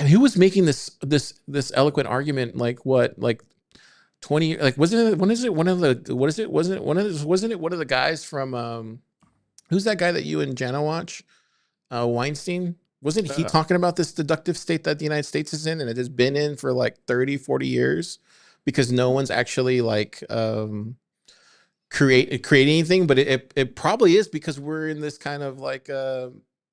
who was making this eloquent argument like what like 20, like wasn't it, when is it one of the, what is it, wasn't it one of the guys from who's that guy that you and Jana watch? Weinstein? Wasn't he talking about this deductive state that the United States is in, and it has been in for like 30, 40 years because no one's actually like create anything, but it probably is because we're in this kind of like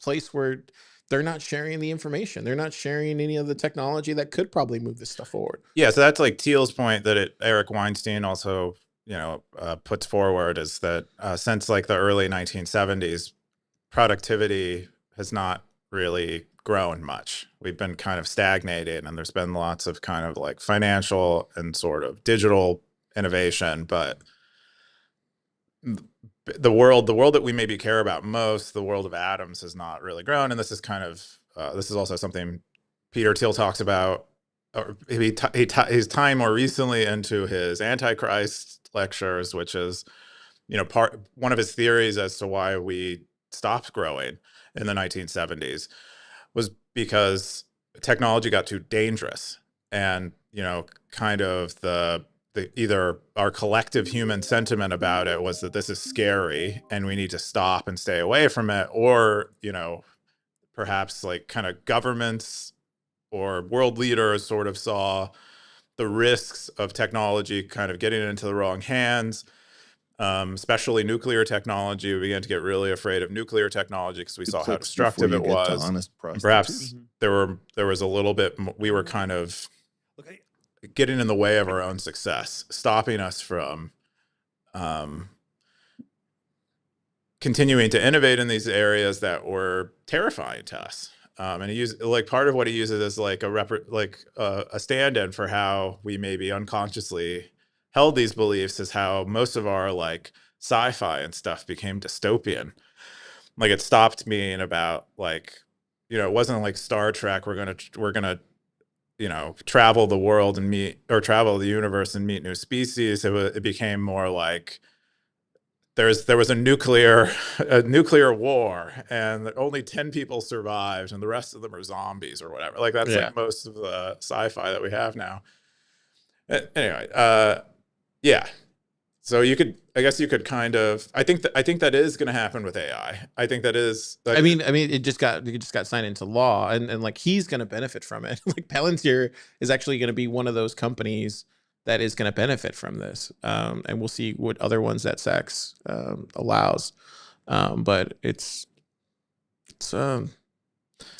place where they're not sharing the information. They're not sharing any of the technology that could probably move this stuff forward. Yeah, so that's like Thiel's point that Eric Weinstein also, puts forward is that since like the early 1970s, productivity has not really grown much. We've been kind of stagnated, and there's been lots of kind of like financial and sort of digital innovation, but the world that we maybe care about most, the world of atoms, has not really grown. And this is kind of this is also something Peter Thiel talks about. Or he's tying more recently into his Antichrist lectures, which is one of his theories as to why we stopped growing in the 1970s was because technology got too dangerous, and kind of the either our collective human sentiment about it was that this is scary and we need to stop and stay away from it, or perhaps like kind of governments or world leaders sort of saw the risks of technology kind of getting into the wrong hands, especially nuclear technology. We began to get really afraid of nuclear technology because we saw how destructive it was. Perhaps there was a little bit, we were kind of getting in the way of our own success, stopping us from continuing to innovate in these areas that were terrifying to us. And he used like part of what he uses as like a stand-in for how we maybe unconsciously held these beliefs is how most of our like sci-fi and stuff became dystopian. Like it stopped being about like, it wasn't like Star Trek. We're gonna travel the world and meet, or travel the universe and meet new species. It became more like there was a nuclear war, and only 10 people survived, and the rest of them are zombies or whatever. Like that's like most of the sci-fi that we have now. Anyway, yeah. So I guess you could kind of, I think that is going to happen with AI. I think that is. I mean, it just got signed into law, and like he's going to benefit from it. Like Palantir is actually going to be one of those companies that is going to benefit from this, and we'll see what other ones that Sachs allows. But it's kind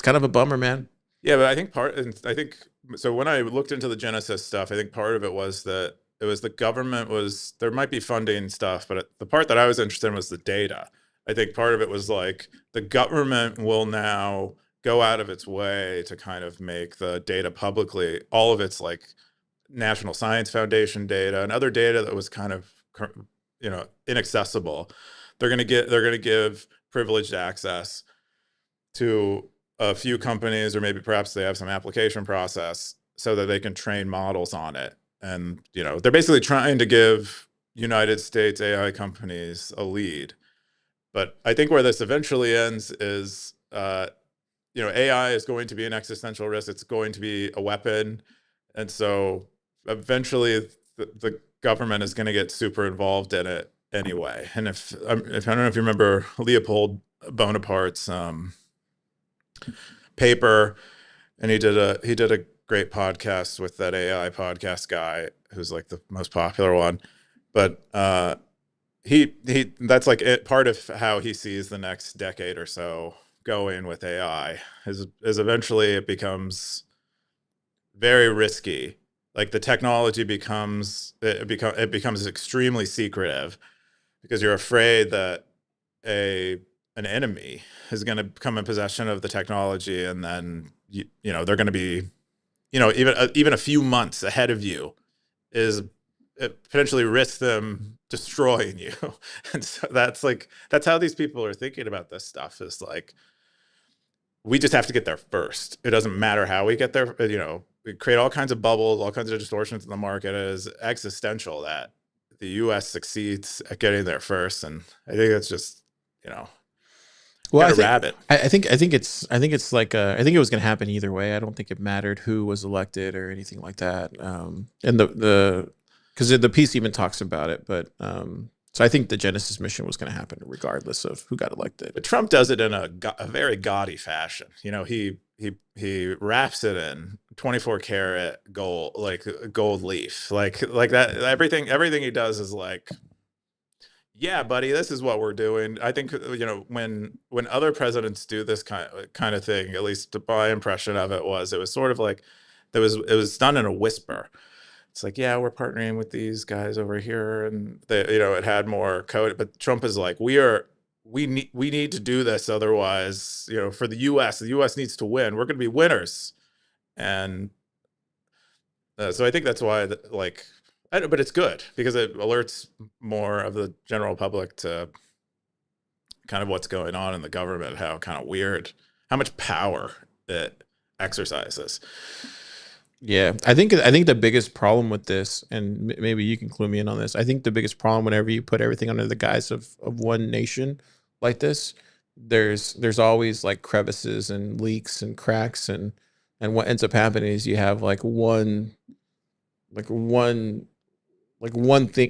of a bummer, man. Yeah, but I think so. When I looked into the Genesis stuff, I think part of it was that it was the government there might be funding stuff, but the part that I was interested in was the data. I think part of it was like the government will now go out of its way to kind of make the data publicly, all of its like National Science Foundation data and other data that was kind of inaccessible. They're going to give privileged access to a few companies, or maybe perhaps they have some application process so that they can train models on it. And they're basically trying to give United States AI companies a lead. But I think where this eventually ends is AI is going to be an existential risk. It's going to be a weapon. And so eventually the government is going to get super involved in it anyway. And if I don't know if you remember Leopold Bonaparte's paper, and he did a great podcast with that AI podcast guy who's like the most popular one, but he that's like part of how he sees the next decade or so going with AI is eventually it becomes very risky. Like the technology becomes extremely secretive because you're afraid that an enemy is going to come in possession of the technology, and then you know they're going to be, you know, even a few months ahead of you is potentially risk them destroying you. And so that's how these people are thinking about this stuff, is like, we just have to get there first. It doesn't matter how we get there. You know, we create all kinds of bubbles, all kinds of distortions in the market. It is existential that the U.S. succeeds at getting there first. And I think that's just, you know, well, I think it's like I think it was going to happen either way. I don't think it mattered who was elected or anything like that. And because the piece even talks about it, but so I think the Genesis mission was going to happen regardless of who got elected. But Trump does it in a very gaudy fashion. You know, he wraps it in 24 karat gold, like gold leaf, like that. Everything he does is like, yeah, buddy, this is what we're doing. I think, you know, when other presidents do this kind of thing, at least my impression of it was sort of like it was done in a whisper. It's like, yeah, we're partnering with these guys over here, and they, you know, it had more code. But Trump is like, we need to do this, otherwise, you know, for the U.S. needs to win. We're going to be winners, and so I think that's why, like, but it's good because it alerts more of the general public to kind of what's going on in the government, how kind of weird, how much power it exercises. Yeah, I think the biggest problem with this, and maybe you can clue me in on this, I think the biggest problem whenever you put everything under the guise of one nation like this, there's always like crevices and leaks and cracks, and what ends up happening is you have like one thing,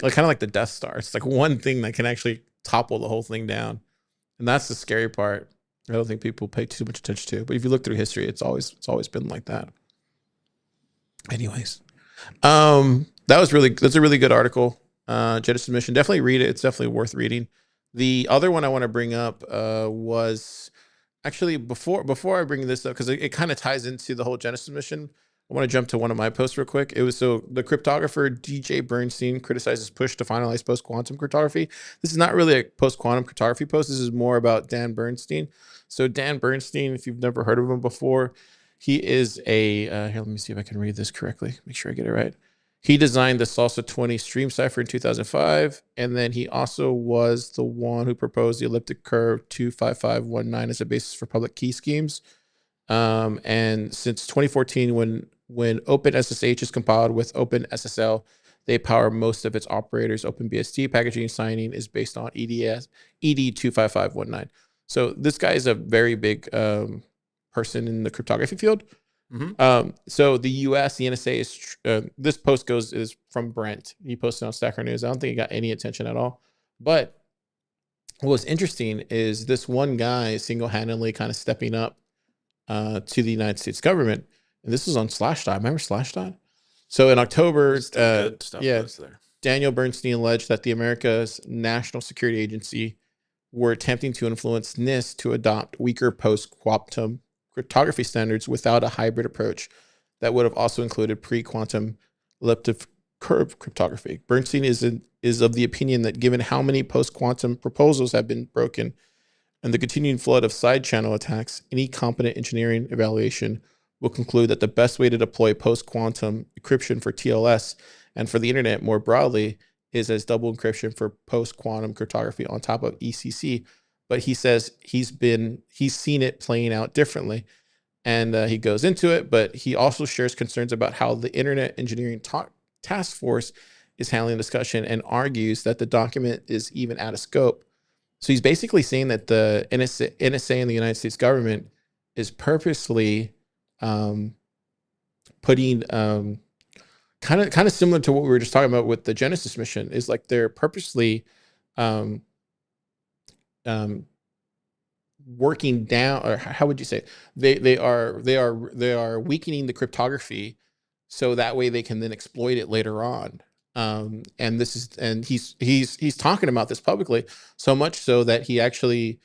like kind of like the Death Star. It's like one thing that can actually topple the whole thing down, and that's the scary part. I don't think people pay too much attention to, but if you look through history, it's always been like that. Anyways, that's a really good article. Genesis mission, definitely read it. It's definitely worth reading. The other one I want to bring up was actually before I bring this up, because it kind of ties into the whole Genesis mission. I want to jump to one of my posts real quick. It was so the cryptographer DJ Bernstein criticizes push to finalize post-quantum cryptography. This is not really a post-quantum cryptography post. This is more about Dan Bernstein. So Dan Bernstein, if you've never heard of him before, he is a here. Let me see if I can read this correctly. Make sure I get it right. He designed the Salsa 20 stream cipher in 2005, and then he also was the one who proposed the elliptic curve 25519 as a basis for public key schemes. And since 2014, when OpenSSH is compiled with OpenSSL, they power most of its operators. OpenBSD packaging signing is based on ED 25519. So this guy is a very big person in the cryptography field. Mm-hmm. So the U.S., the NSA is this post is from Brent. He posted on Stacker.News. I don't think he got any attention at all. But what was interesting is this one guy single-handedly kind of stepping up to the United States government, and this was on Slashdot. Remember Slashdot? So in October, Daniel Bernstein alleged that the America's National Security Agency were attempting to influence NIST to adopt weaker post-quantum cryptography standards without a hybrid approach that would have also included pre-quantum elliptic curve cryptography. Bernstein is of the opinion that given how many post-quantum proposals have been broken and the continuing flood of side channel attacks, any competent engineering evaluation will conclude that the best way to deploy post-quantum encryption for TLS and for the internet more broadly is as double encryption for post-quantum cryptography on top of ECC. But he says he's seen it playing out differently, and he goes into it. But he also shares concerns about how the Internet Engineering Task Force is handling the discussion and argues that the document is even out of scope. So he's basically saying that the NSA and the United States government is purposely putting kind of similar to what we were just talking about with the Genesis mission, is like they're purposely um, um, working down, or how would you say it? They are weakening the cryptography so that way they can then exploit it later on. And he's talking about this publicly, so much so that he actually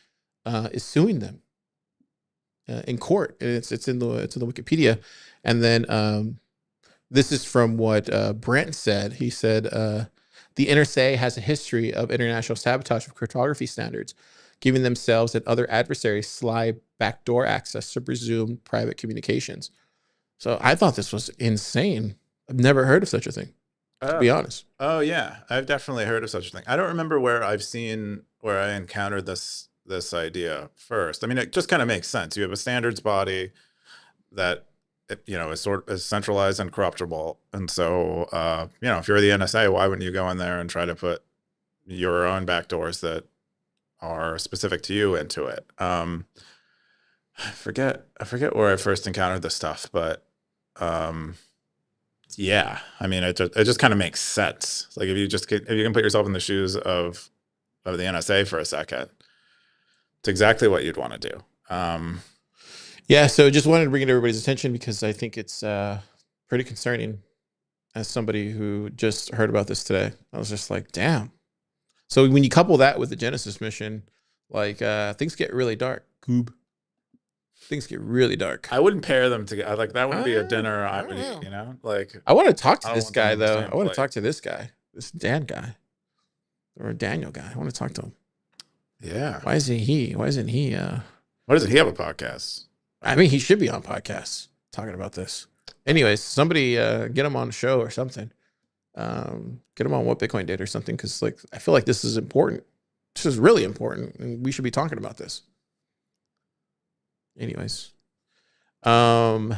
is suing them in court, and it's in the Wikipedia. And then this is from what Brent said. He said the NSA has a history of international sabotage of cryptography standards, giving themselves and other adversaries sly backdoor access to presumed private communications. So I thought this was insane. I've never heard of such a thing, to be honest. Oh yeah, I've definitely heard of such a thing. I don't remember where I encountered this idea first. I mean, it just kind of makes sense. You have a standards body that is centralized and corruptible, and so if you're the NSA, why wouldn't you go in there and try to put your own backdoors that are specific to you into it? I forget where I first encountered this stuff, but yeah, I mean, it just kind of makes sense. Like if you can put yourself in the shoes of the NSA for a second, it's exactly what you'd want to do. Yeah, so just wanted to bring it to everybody's attention because I think it's pretty concerning. As somebody who just heard about this today, I was just like, damn. So when you couple that with the Genesis mission, like things get really dark. Goob. Things get really dark. I wouldn't pair them together. Like that wouldn't be a dinner I would eat, Like I want to talk to I don't this want them guy on the though. same I want to plate. talk to this guy. This Dan guy. Or Daniel guy. I want to talk to him. Yeah. Why isn't he? Why isn't he Why doesn't he have a podcast? I mean, he should be on podcasts talking about this. Anyways, somebody get him on a show or something. Get him on What Bitcoin Did or something, because like I feel like this is important. This is really important, and we should be talking about this. Anyways, so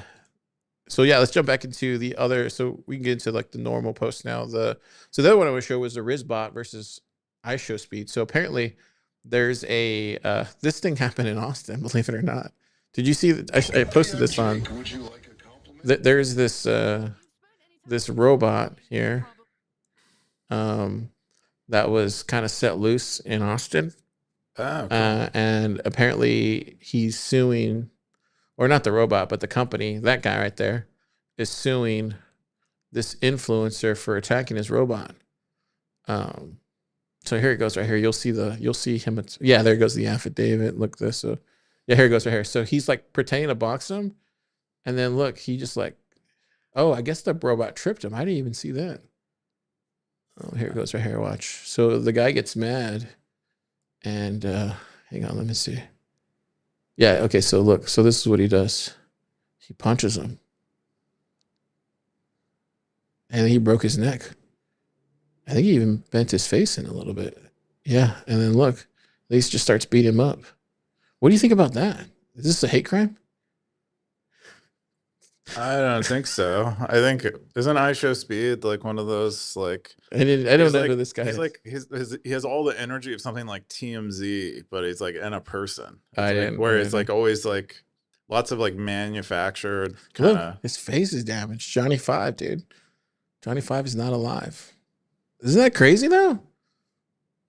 yeah, let's jump back into the other. So we can get into like the normal post now. So the other one I want to show was the Rizzbot versus IShowspeed. So apparently, there's a this thing happened in Austin. Believe it or not. Did you see that? I posted this on. There's this this robot here that was kind of set loose in Austin. Oh, cool. And apparently he's suing, or not the robot, but the company. That guy right there is suing this influencer for attacking his robot. So here it goes right here. You'll see him. Yeah, there goes the affidavit. Look this. So yeah, here it goes right here. So he's like pretending to box him, and then look, he just like, oh, I guess the robot tripped him. I didn't even see that. Oh, here it goes right here. Watch. So the guy gets mad, and hang on, let me see. Yeah, okay. So look. So this is what he does. He punches him, and he broke his neck. I think he even bent his face in a little bit. Yeah, and then look, Lise just starts beating him up. What do you think about that? Is this a hate crime? I don't think so. I think isn't IShowspeed like one of those like I don't know who this guy he's is. like he has all the energy of something like TMZ, but he's like in a person. I It's like always like lots of like manufactured Look, kind of. his face is damaged. Johnny 5, dude. Johnny 5 is not alive. Isn't that crazy though?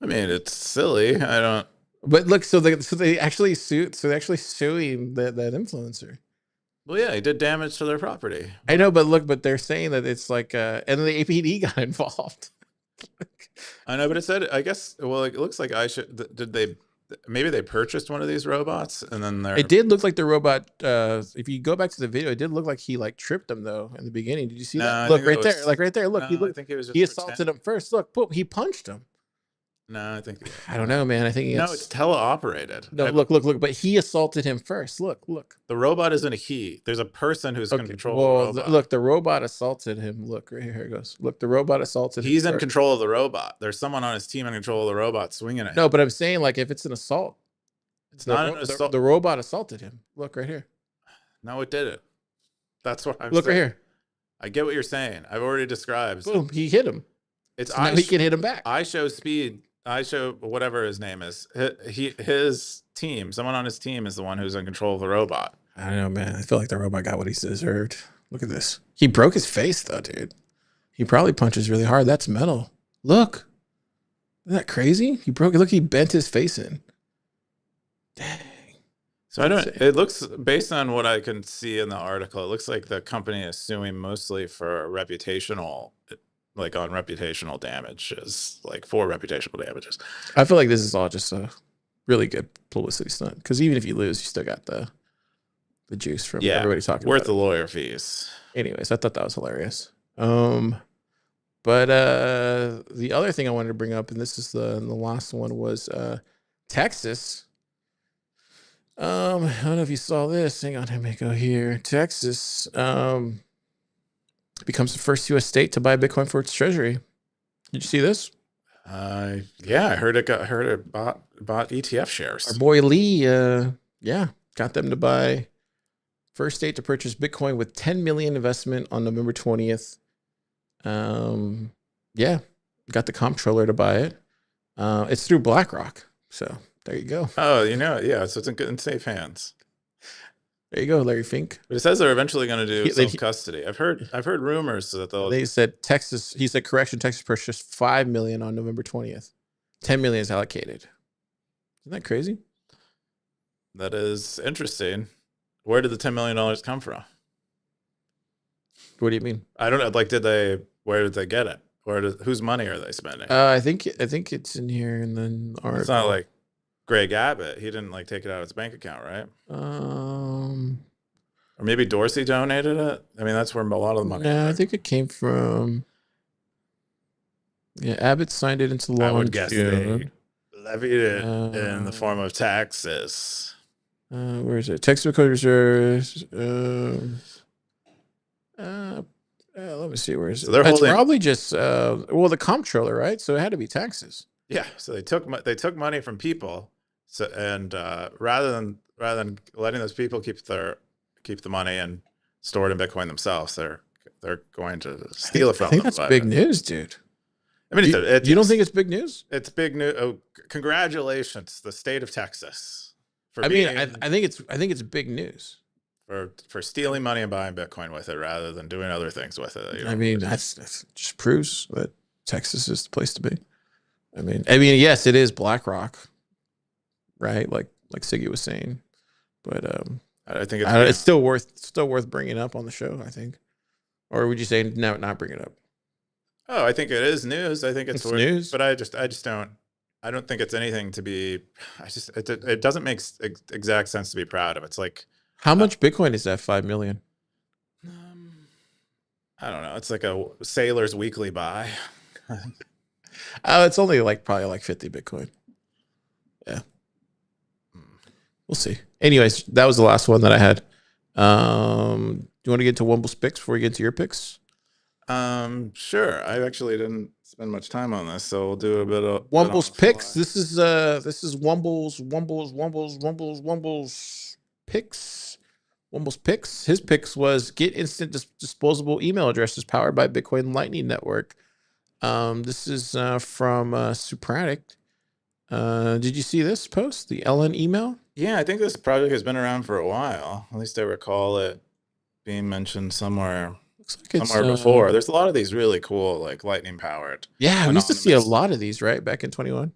I mean, it's silly. I don't. But look, so they actually suing that influencer. Well, yeah, he did damage to their property. I know, but look, but they're saying that it's like, and then the APD got involved. I know, but it said, I guess, well, it looks like maybe they purchased one of these robots and then It did look like the robot. If you go back to the video, it did look like he like tripped him though in the beginning. Did you see that? Look right there, like right there. Look, I think it was just he assaulted him first. Look, boom, he punched him. No, I think I don't know, man. I think it's teleoperated. No, look. But he assaulted him first. Look. The robot isn't a he. There's a person who's in control of the robot. Look, the robot assaulted him. Look, right here it goes. Look, the robot assaulted him. He's in control of the robot. There's someone on his team in control of the robot swinging at him. No, but I'm saying like if it's an assault. It's not an assault. The robot assaulted him. Look right here. No, it didn't. That's what I'm saying. Look right here. I get what you're saying. I've already described. Boom, he hit him. Now he can hit him back. IShowspeed. Whatever his name is. His team. Someone on his team is the one who's in control of the robot. I don't know, man. I feel like the robot got what he deserved. Look at this. He broke his face though, dude. He probably punches really hard. That's metal. Look. Isn't that crazy? He broke it. Look, he bent his face in. Dang. So I don't, it looks, based on what I can see in the article, it looks like the company is suing mostly for reputational, like on reputational damages, like for reputational damages. I feel like this is all just a really good publicity stunt, because even if you lose, you still got the juice from everybody talking worth about the lawyer fees. Anyways, I thought that was hilarious. But the other thing I wanted to bring up, and this is the last one, was Texas. I don't know if you saw this. Hang on, let me go here. Texas becomes the first U.S. state to buy Bitcoin for its treasury. Did you see this? Yeah, I heard it bought ETF shares. Our boy Lee, got them to buy. First state to purchase Bitcoin with 10 million investment on November 20th. Got the comptroller to buy it. It's through BlackRock, so there you go. Oh, yeah, so it's in good and safe hands. There you go, Larry Fink. But it says they're eventually going to do self-custody. I've heard rumors that they said Texas. He said Texas purchased 5 million on November 20th. 10 million is allocated. Isn't that crazy? That is interesting. Where did the $10 million come from? What do you mean? I don't know. Like, where did they get it? Whose money are they spending? I think it's in here, and then it's not like Greg Abbott. He didn't like take it out of his bank account, right? Or maybe Dorsey donated it. I mean, that's where a lot of the money. No, I think it came from. Yeah, Abbott signed it into law. I would guess they levied it in the form of taxes. Where is it? Texas Code Reserves. Let me see. Where is it? So it's probably just the comptroller, right? So it had to be taxes. Yeah. So they took money from people. So rather than letting those people keep the money and store it in Bitcoin themselves, they're going to steal it from them. I think that's big news, dude. I mean, you don't think it's big news? It's big news. Oh, congratulations, the state of Texas. I think it's big news for stealing money and buying Bitcoin with it rather than doing other things with it. I mean, that's just proves that Texas is the place to be. I mean, yes, it is BlackRock, right? Like Siggy was saying, but I think it's still worth bringing up on the show, I think. Or would you say no, not bring it up? Oh, I think it is news. I think it's worth, news, but I just don't. I don't think it's anything to be. It doesn't make exact sense to be proud of. It's like, how much Bitcoin is that? 5 million. I don't know. It's like a sailor's weekly buy. It's only probably 50 Bitcoin. Yeah, we'll see. Anyways, that was the last one that I had. Do you want to get to Wumble's picks before we get to your picks? Sure. I actually didn't spend much time on this, so we'll do a bit of Wumble's picks. This is Wumble's picks. Wumble's picks. His picks was get instant disposable email addresses powered by Bitcoin Lightning Network. This is from Supratic. Did you see this post? The LN email? Yeah, I think this project has been around for a while. At least I recall it being mentioned somewhere. Somewhere before. There's a lot of these really cool, like lightning powered. Yeah, we used to see a lot of these, right? Back in 21.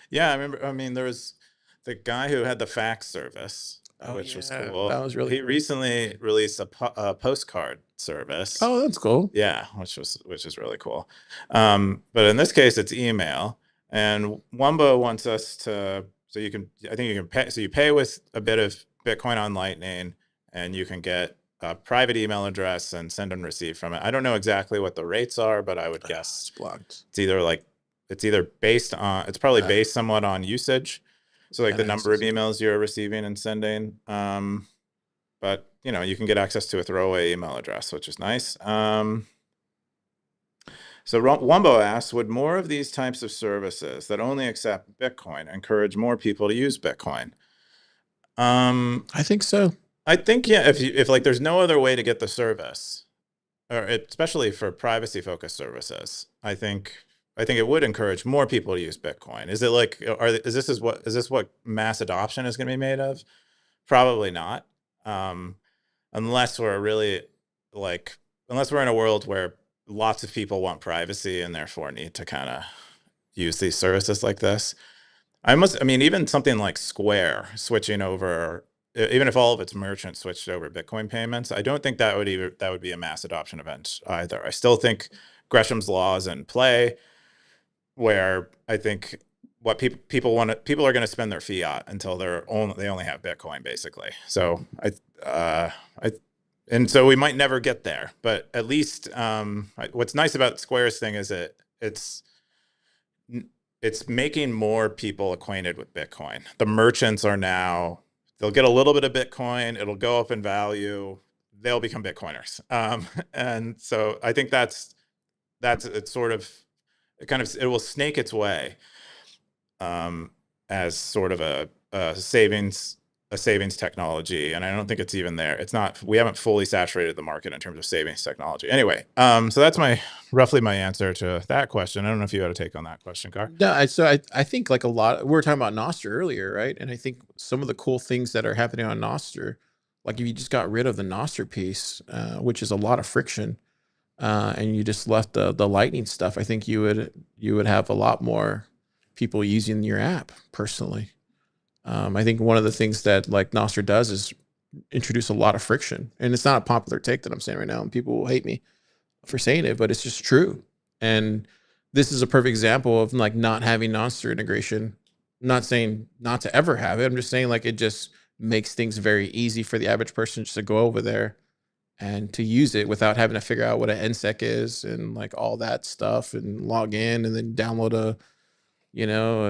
Yeah, I remember. I mean, there was the guy who had the fax service, which was cool. That was really He recently released a postcard service. Oh, that's cool. Yeah, which is really cool. But in this case, it's email. And Wumbo wants us to, I think you can pay. So you pay with a bit of Bitcoin on Lightning, and you can get a private email address and send and receive from it. I don't know exactly what the rates are, but I would guess it's blocked. It's either based on, it's probably based somewhat on usage. So like the number of emails you're receiving and sending. But you can get access to a throwaway email address, which is nice. So Wumbo asks, would more of these types of services that only accept Bitcoin encourage more people to use Bitcoin? I think so. I think, yeah, if there's no other way to get the service, or especially for privacy focused services, I think it would encourage more people to use Bitcoin. Is it is this what mass adoption is going to be made of? Probably not. Unless we're really unless we're in a world where lots of people want privacy and therefore need to kind of use these services like this. I mean, even something like Square switching over, even if all of its merchants switched over Bitcoin payments, I don't think that would be a mass adoption event either. I still think Gresham's law is in play, where I think what people are going to spend their fiat until they only have Bitcoin, basically. So and so we might never get there, but at least what's nice about Square's thing is it's making more people acquainted with Bitcoin. The merchants are now, they'll get a little bit of Bitcoin, it'll go up in value, they'll become Bitcoiners. And so I think it's sort of, it will snake its way as sort of a savings technology. And I don't think it's even there. We haven't fully saturated the market in terms of savings technology. Anyway, so that's roughly my answer to that question. I don't know if you had a take on that question, Gar. No, I think like we were talking about Nostr earlier, right? And I think some of the cool things that are happening on Nostr, like if you just got rid of the Nostr piece, which is a lot of friction, and you just left the Lightning stuff, I think you would have a lot more people using your app personally. I think one of the things that like Nostr does is introduce a lot of friction, and it's not a popular take that I'm saying right now, and people will hate me for saying it, but it's just true. And this is a perfect example of like not having Nostr integration. I'm not saying not to ever have it. I'm just saying like it just makes things very easy for the average person just to go over there and to use it without having to figure out what an NSEC is and like all that stuff and log in and then download a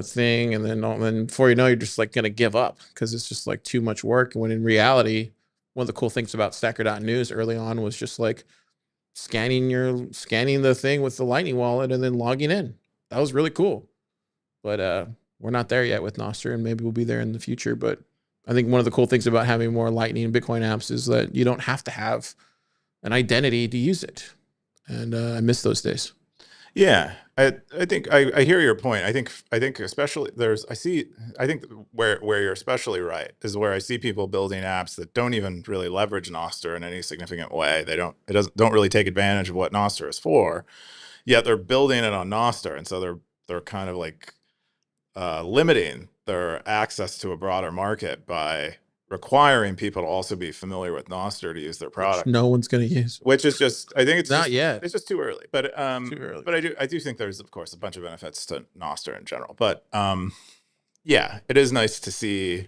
thing. And then before you know, you're just like going to give up because it's just like too much work. When in reality, one of the cool things about Stacker.News early on was just like scanning the thing with the Lightning wallet and then logging in. That was really cool. But we're not there yet with Nostr, and maybe we'll be there in the future. But I think one of the cool things about having more Lightning and Bitcoin apps is that you don't have to have an identity to use it. And I miss those days. Yeah, I think I hear your point. I think especially I think where you're especially right is where I see people building apps that don't even really leverage Nostr in any significant way. They don't really take advantage of what Nostr is for, yet they're building it on Nostr, and so they're kind of like limiting their access to a broader market by requiring people to also be familiar with Nostr to use their product. Which no one's going to use. Which is just, I think it's not yet. It's just too early. But too early. But I do think there's of course a bunch of benefits to Nostr in general. But yeah, it is nice to see.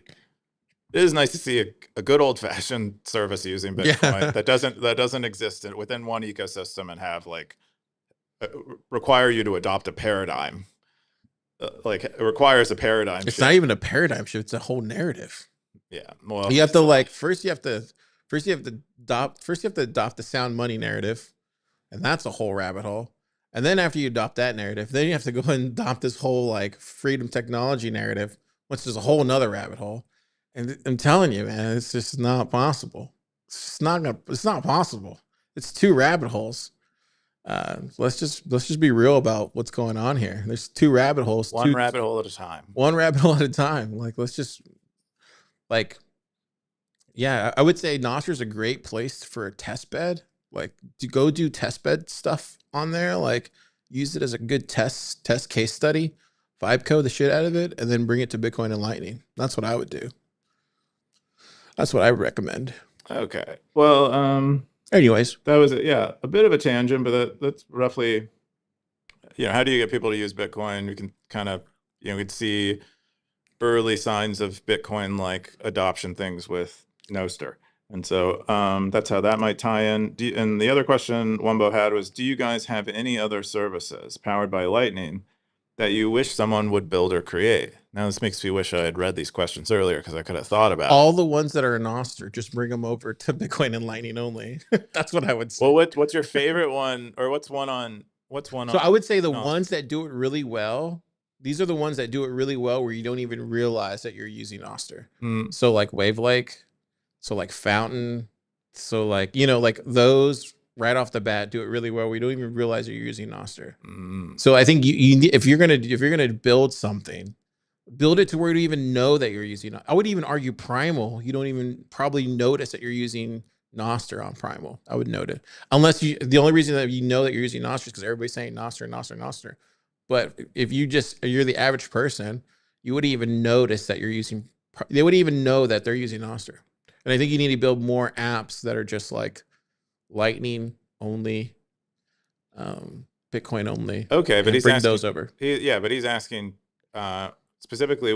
It is nice to see a good old fashioned service using Bitcoin that doesn't exist within one ecosystem and have like require you to adopt a paradigm. Like it requires a paradigm. It's shift. Not even a paradigm shift; it's a whole narrative. Yeah, well, you have to like first you have to adopt the sound money narrative, and that's a whole rabbit hole. And then after you adopt that narrative, then you have to go and adopt this whole like freedom technology narrative, which is a whole nother rabbit hole. And I'm telling you, man, it's just not possible. It's not possible. It's two rabbit holes. Let's just be real about what's going on here. There's two rabbit holes. One rabbit hole at a time. One rabbit hole at a time. Like let's just. Like, yeah, I would say Nostr is a great place for a test bed. Like, to go do test bed stuff on there. Like, use it as a good test case study, vibe code the shit out of it, and then bring it to Bitcoin and Lightning. That's what I would do. That's what I would recommend. Okay. Well, anyways, that was a bit of a tangent, but that's roughly, how do you get people to use Bitcoin? We can kind of, we'd see early signs of Bitcoin like adoption things with Nostr. And so that's how that might tie in. And the other question Wumbo had was, do you guys have any other services powered by Lightning that you wish someone would build or create? Now this makes me wish I had read these questions earlier because I could have thought about all the ones that are in Nostr, just bring them over to Bitcoin and Lightning only. That's what I would say. Well, what's your favorite one, or what's one on? So I would say the ones that do it really well. These are the ones that do it really well where you don't even realize that you're using Nostr. So like Wavelake, so like Fountain, so like, like those right off the bat do it really well where you don't even realize that you're using Nostr. So I think if you're gonna build something, build it to where you don't even know that you're using. I would even argue Primal. You don't even probably notice that you're using Nostr on Primal. I would note it. Unless the only reason that you know that you're using Nostr is because everybody's saying Nostr, Nostr, Nostr. But if you're the average person, you wouldn't even notice that you're using. They wouldn't even know that they're using Nostr. And I think you need to build more apps that are just like Lightning only, Bitcoin only. Okay, but and bring those over. But he's asking specifically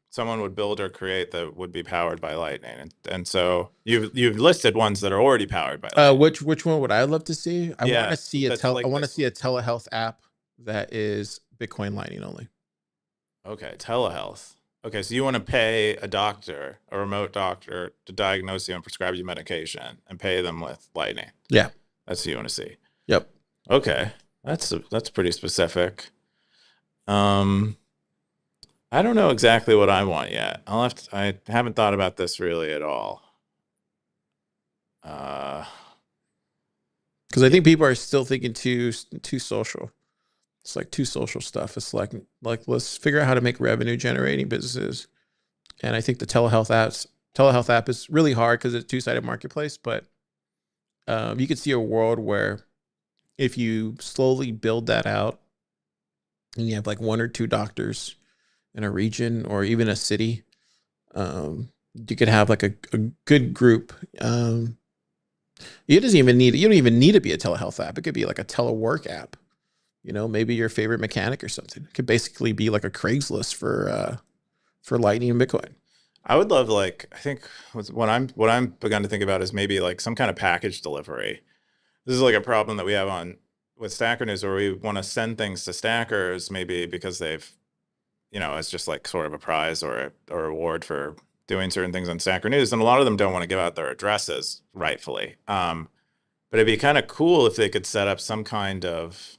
someone would build or create that would be powered by Lightning, and so you've listed ones that are already powered by Lightning. Which one would I love to see? I want to see a telehealth app that is Bitcoin Lightning only. Okay, telehealth. Okay, so you want to pay a remote doctor, to diagnose you and prescribe you medication, and pay them with Lightning. Yeah, that's what you want to see. Yep. Okay, that's pretty specific. I don't know exactly what I want yet. I haven't thought about this really at all. Because I think people are still thinking too social. It's like too social stuff. It's like let's figure out how to make revenue generating businesses. And I think the telehealth app is really hard because it's a two-sided marketplace. But you could see a world where if you slowly build that out and you have like 1 or 2 doctors in a region or even a city, you could have like a good group. You don't even need to be a telehealth app. It could be like a telework app. Maybe your favorite mechanic or something. It could basically be like a Craigslist for Lightning and Bitcoin. I would love, I think what I'm begun to think about is maybe like some kind of package delivery. This is like a problem that we have with Stacker.News, where we want to send things to stackers, maybe because they've, it's just like sort of a prize or a reward for doing certain things on Stacker.News. And a lot of them don't want to give out their addresses rightfully. But it'd be kind of cool if they could set up some kind of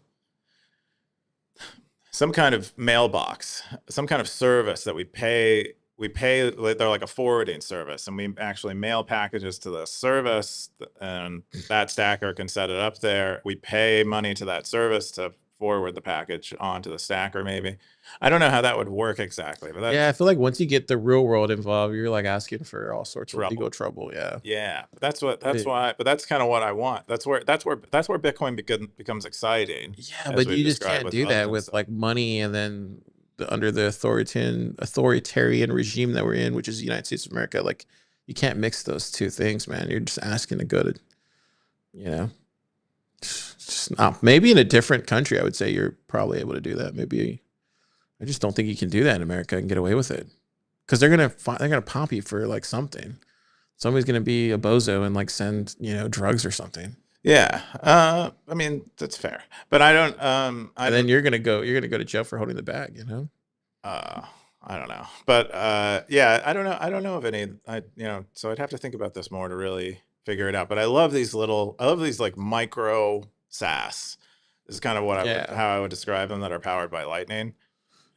mailbox, some kind of service that we pay, they're like a forwarding service, and we actually mail packages to the service, and that stacker can set it up there. We pay money to that service to forward the package onto the stacker, maybe. I don't know how that would work exactly, but I feel like once you get the real world involved, you're like asking for all sorts of legal trouble. Yeah, but that's kind of what I want. That's where Bitcoin becomes exciting. Yeah, but you just can't do that with like money, and then under the authoritarian regime that we're in, which is the United States of America. Like, you can't mix those two things, man. You're just asking to go to, just not. Maybe in a different country, I would say you're probably able to do that. Maybe I just don't think you can do that in America and get away with it, because they're gonna pop you for like something. Somebody's gonna be a bozo and like send drugs or something. Yeah, I mean, that's fair, but I don't. And then you're gonna go to jail for holding the bag. I don't know, but yeah, I don't know of any. So I'd have to think about this more to really figure it out. But I love these like micro SaaS. This is kind of how I would describe them, that are powered by Lightning,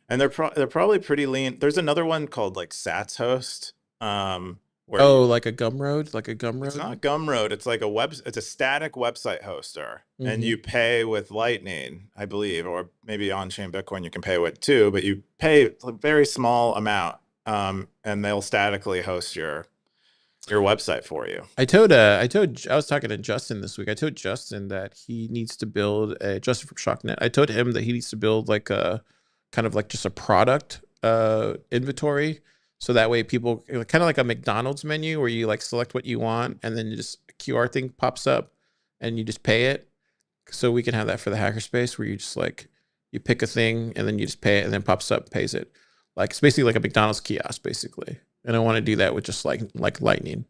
and they're probably pretty lean. There's another one called like Sats Host. Like a Gumroad? It's not Gumroad. It's like it's a static website hoster, and you pay with Lightning, I believe, or maybe on-chain Bitcoin you can pay with too, but you pay a very small amount, and they'll statically host your website for you. I was talking to Justin this week. I told Justin that he needs to build Justin from Shocknet. I told him that he needs to build like a kind of like just a product inventory. So that way people, kind of like a McDonald's menu where you like select what you want, and then just a QR thing pops up and you just pay it. So we can have that for the hackerspace, where you just like, you pick a thing and then you just pay it, and then pops up, pays it. Like, it's basically like a McDonald's kiosk basically. And I want to do that with just like Lightning.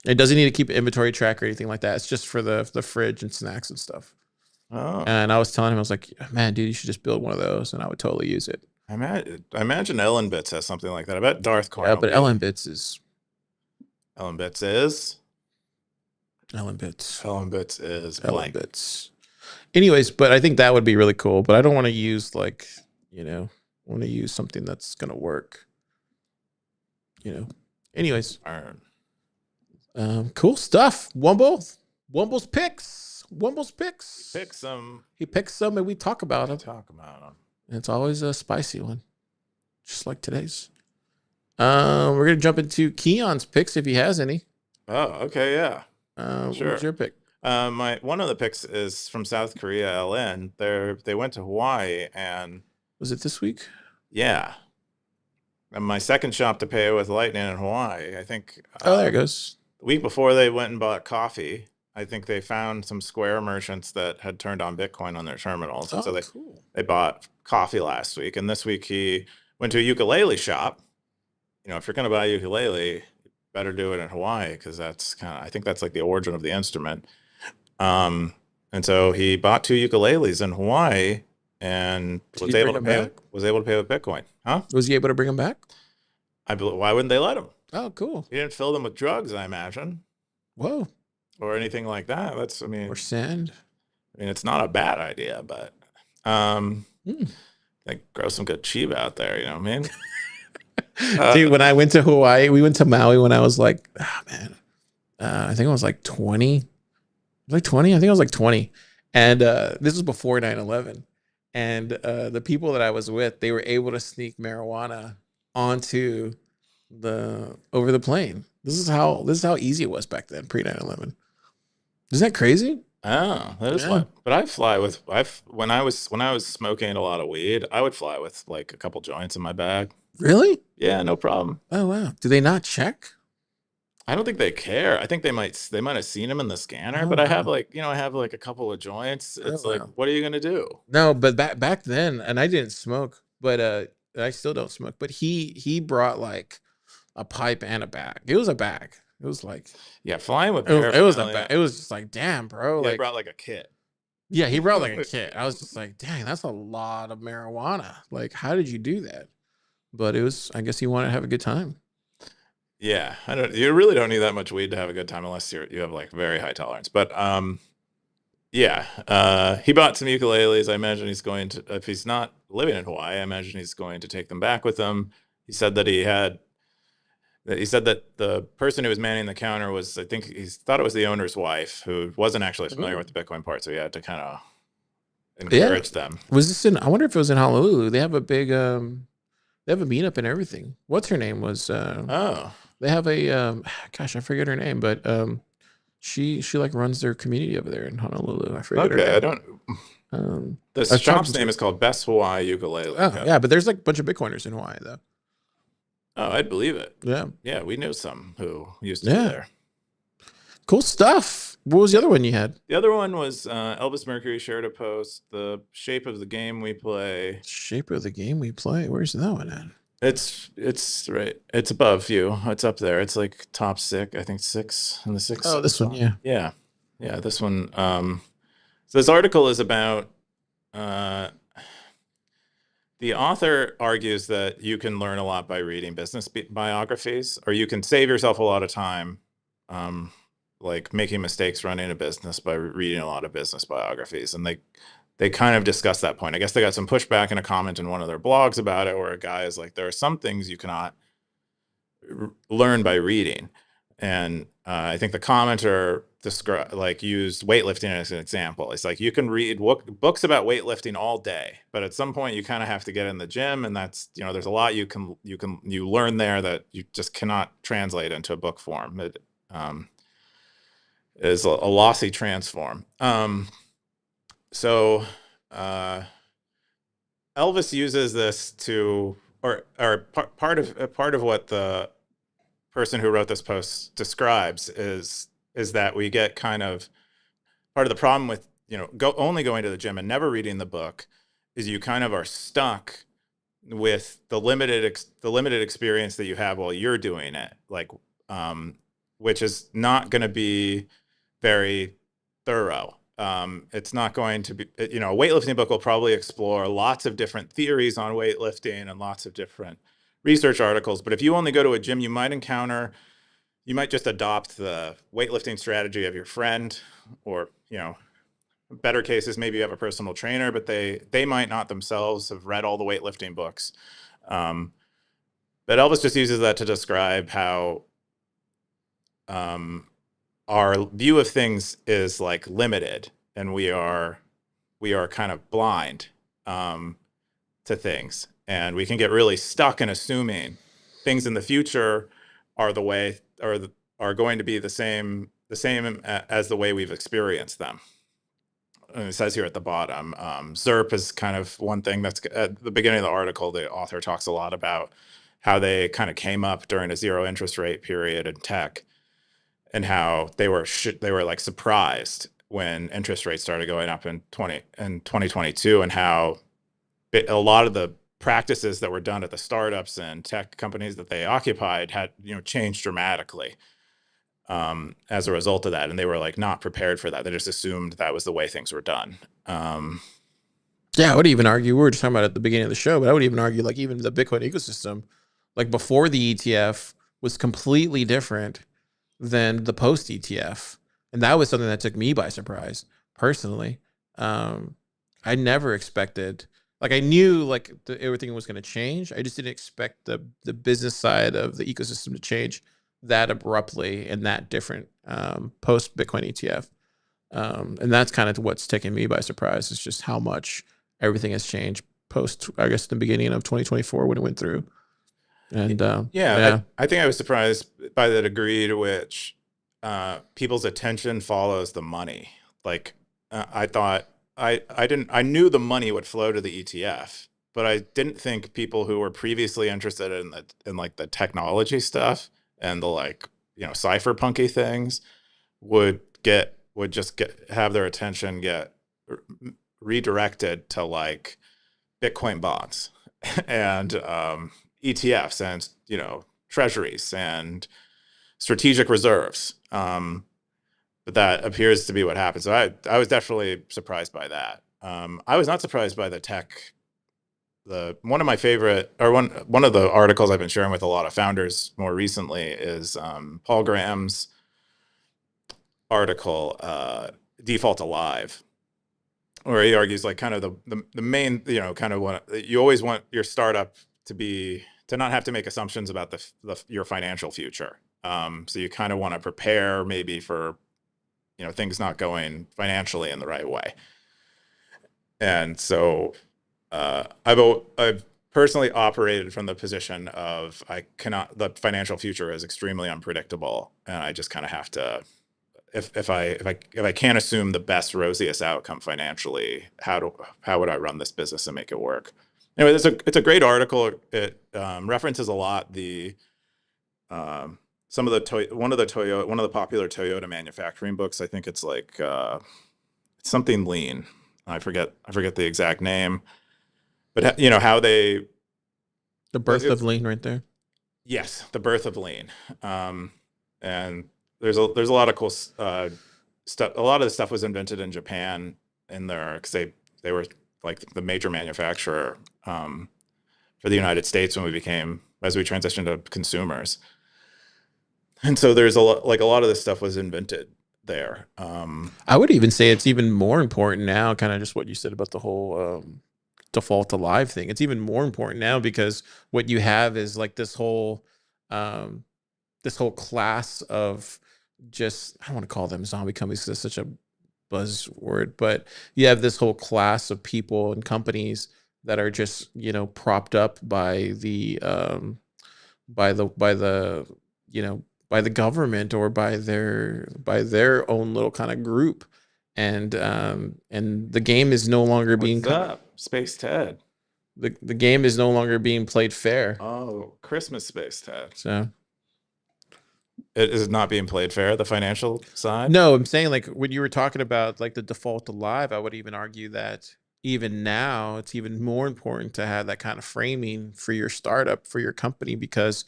It doesn't need to keep an inventory track or anything like that. It's just for the fridge and snacks and stuff. Oh. And I was telling him, I was like, man, dude, you should just build one of those, and I would totally use it. I imagine Ellen Bits has something like that. I bet Darth Corn. Yeah, but Ellen Bits is. Ellen Bits is blank. Anyways, but I think that would be really cool. But I don't want to use I want to use something that's gonna work. Anyways, cool stuff. Wumbo's picks. He picks some, and we talk about them. And it's always a spicy one, just like today's. We're gonna jump into Keyan's picks if he has any. Oh, okay, yeah. What Sure. was your pick? One of the picks is from South Korea, LN. They went to Hawaii, and Was it this week? yeah. And my second shop to pay with Lightning in Hawaii. I think Oh, there it goes. the week before they went and bought coffee. I think they found some Square merchants that had turned on Bitcoin on their terminals, and so Oh, cool. they bought coffee last week. And this week he went to a ukulele shop. You know, if you're going to buy a ukulele, you better do it in Hawaii, because I think that's like the origin of the instrument. And so he bought 2 ukuleles in Hawaii and Did was he able bring to them pay back? with Bitcoin. Huh? Was he able to bring them back? Why wouldn't they let him? Oh, cool. He didn't fill them with drugs, I imagine, Whoa. or anything like that. Or sand. It's not a bad idea, but like grow some good cheap out there, you know what I mean? Dude, when I went to Hawaii, we went to Maui when I was like, I think I was like 20. Like 20? I think I was like 20. And this was before 9/11. And the people that I was with, they were able to sneak marijuana onto over the plane. This is how easy it was back then, pre 9/11. Isn't that crazy? Oh, that is fun. But when I was smoking a lot of weed, I would fly with like a couple joints in my bag. Really? Yeah, no problem. Oh wow. Do they not check? I don't think they care. I think they might have seen him in the scanner, Oh, but I wow. have like a couple of joints. It's like, wow. what are you gonna do? No, but back then, and I didn't smoke, but I still don't smoke. But he brought like a pipe and a bag. It was a bag. It was like Yeah, flying with it was a paraphernalia. bag. It was just like, damn, bro. Yeah, Like he brought like a kit. yeah, he brought like a kit. I was just like, dang, that's a lot of marijuana. Like, how did you do that? But I guess he wanted to have a good time. Yeah, you really don't need that much weed to have a good time unless you have like very high tolerance. But yeah, he bought some ukuleles. I imagine he's going to, if he's not living in Hawaii, I imagine he's going to take them back with him. He said that the person who was manning the counter was, I think he thought it was the owner's wife, who wasn't actually familiar with the Bitcoin part, so he had to kind of encourage them. Was this I wonder if it was in Honolulu. They have a big they have a meetup and everything. What's her name was they have a gosh, I forget her name, but she like runs their community over there in Honolulu. I forget her name. I don't the shop's name is called Best Hawaii Ukulele. Oh, yeah, but there's like a bunch of Bitcoiners in Hawaii though. Oh, I'd believe it. Yeah. Yeah, we knew some who used to be there. Cool stuff. What was the other one you had? The other one was Elvis Mercury shared a post, the shape of the game we play. Shape of the game we play? Where's that one at? It's right. It's above you. It's up there. It's like top 6, I think 6 in the 6. Oh, this one, yeah. Yeah. Yeah, this one. So this article is about the author argues that you can learn a lot by reading business biographies, or you can save yourself a lot of time, like making mistakes running a business by reading a lot of business biographies. And they kind of discuss that point. I guess they got some pushback in a comment in one of their blogs about it, where a guy is like, there are some things you cannot learn by reading. And I think the commenter used weightlifting as an example. It's like, you can read books about weightlifting all day, but at some point you kind of have to get in the gym, and that's, there's a lot you learn there that you just cannot translate into a book form. It is a lossy transform. So Elvis uses this to, or part of what the person who wrote this post describes is that we get kind of, part of the problem with only going to the gym and never reading the book is you kind of are stuck with the limited experience that you have while you're doing it, like which is not going to be very thorough. It's not going to be, a weightlifting book will probably explore lots of different theories on weightlifting and lots of different research articles. But if you only go to a gym, you might just adopt the weightlifting strategy of your friend, or, better cases, maybe you have a personal trainer, but they might not themselves have read all the weightlifting books. But Elvis just uses that to describe how our view of things is like limited, and we are kind of blind to things, and we can get really stuck in assuming things in the future are the way, or are going to be the same the same as the way we've experienced them. And it says here at the bottom, ZERP is kind of one thing that's at the beginning of the article. The author talks a lot about how they kind of came up during a zero interest rate period in tech, and how they were like surprised when interest rates started going up in 2022, and how a lot of the practices that were done at the startups and tech companies that they occupied had changed dramatically as a result of that, and they were like not prepared for that. They just assumed that was the way things were done. Yeah, I would even argue, we were just talking about it at the beginning of the show, but I would even argue like even the Bitcoin ecosystem, like before the ETF, was completely different than the post ETF, and that was something that took me by surprise personally. I never expected, like I knew like everything was going to change. I just didn't expect the business side of the ecosystem to change that abruptly and that different post Bitcoin ETF. And that's kind of what's taken me by surprise. It's just how much everything has changed post, I guess, the beginning of 2024 when it went through. And I think I was surprised by the degree to which people's attention follows the money. Like I thought I knew the money would flow to the ETF, but I didn't think people who were previously interested in like the technology stuff and the like cypherpunky things would just have their attention get redirected to like Bitcoin bonds and ETFs and treasuries and strategic reserves. But that appears to be what happened. So I was definitely surprised by that. I was not surprised by the tech. One of my favorite, or one of the articles I've been sharing with a lot of founders more recently is Paul Graham's article, Default Alive, where he argues like kind of the main, kind of what you always want your startup to not have to make assumptions about your financial future. So you kind of want to prepare maybe for, things not going financially in the right way. And so I've personally operated from the position of the financial future is extremely unpredictable, and I just kind of have to, if I can't assume the best rosiest outcome financially, how would I run this business and make it work? Anyway, it's a great article. It references a lot one of the popular Toyota manufacturing books. I think it's like it's something lean. I forget the exact name, but how they the birth of lean right there. Yes, the birth of lean. And there's a lot of cool stuff. A lot of the stuff was invented in Japan in there because they were like the major manufacturer for the United States as we transitioned to consumers. And so there's a lot of this stuff was invented there. I would even say it's even more important now, kind of just what you said about the whole default alive thing. It's even more important now because what you have is like this whole class of just, I don't want to call them zombie companies because it's such a buzzword, but you have this whole class of people and companies that are just, propped up by the government or by their own little kind of group. And the game is no longer being Space Ted. The game is no longer being played fair. Oh, Christmas Space Ted. So it is not being played fair, the financial side? No, I'm saying like when you were talking about like the default alive, I would even argue that even now it's even more important to have that kind of framing for your startup, for your company, because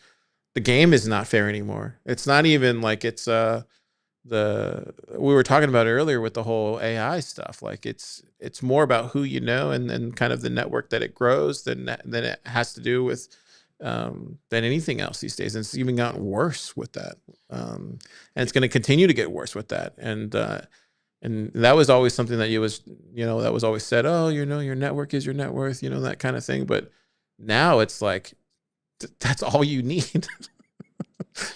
the game is not fair anymore. It's not even like it's we were talking about earlier with the whole AI stuff. Like it's more about who and kind of the network that it grows than it has to do with than anything else these days. And it's even gotten worse with that. And it's going to continue to get worse with that. And that was always something that that was always said, oh, your network is your net worth, that kind of thing. But now it's like, that's all you need.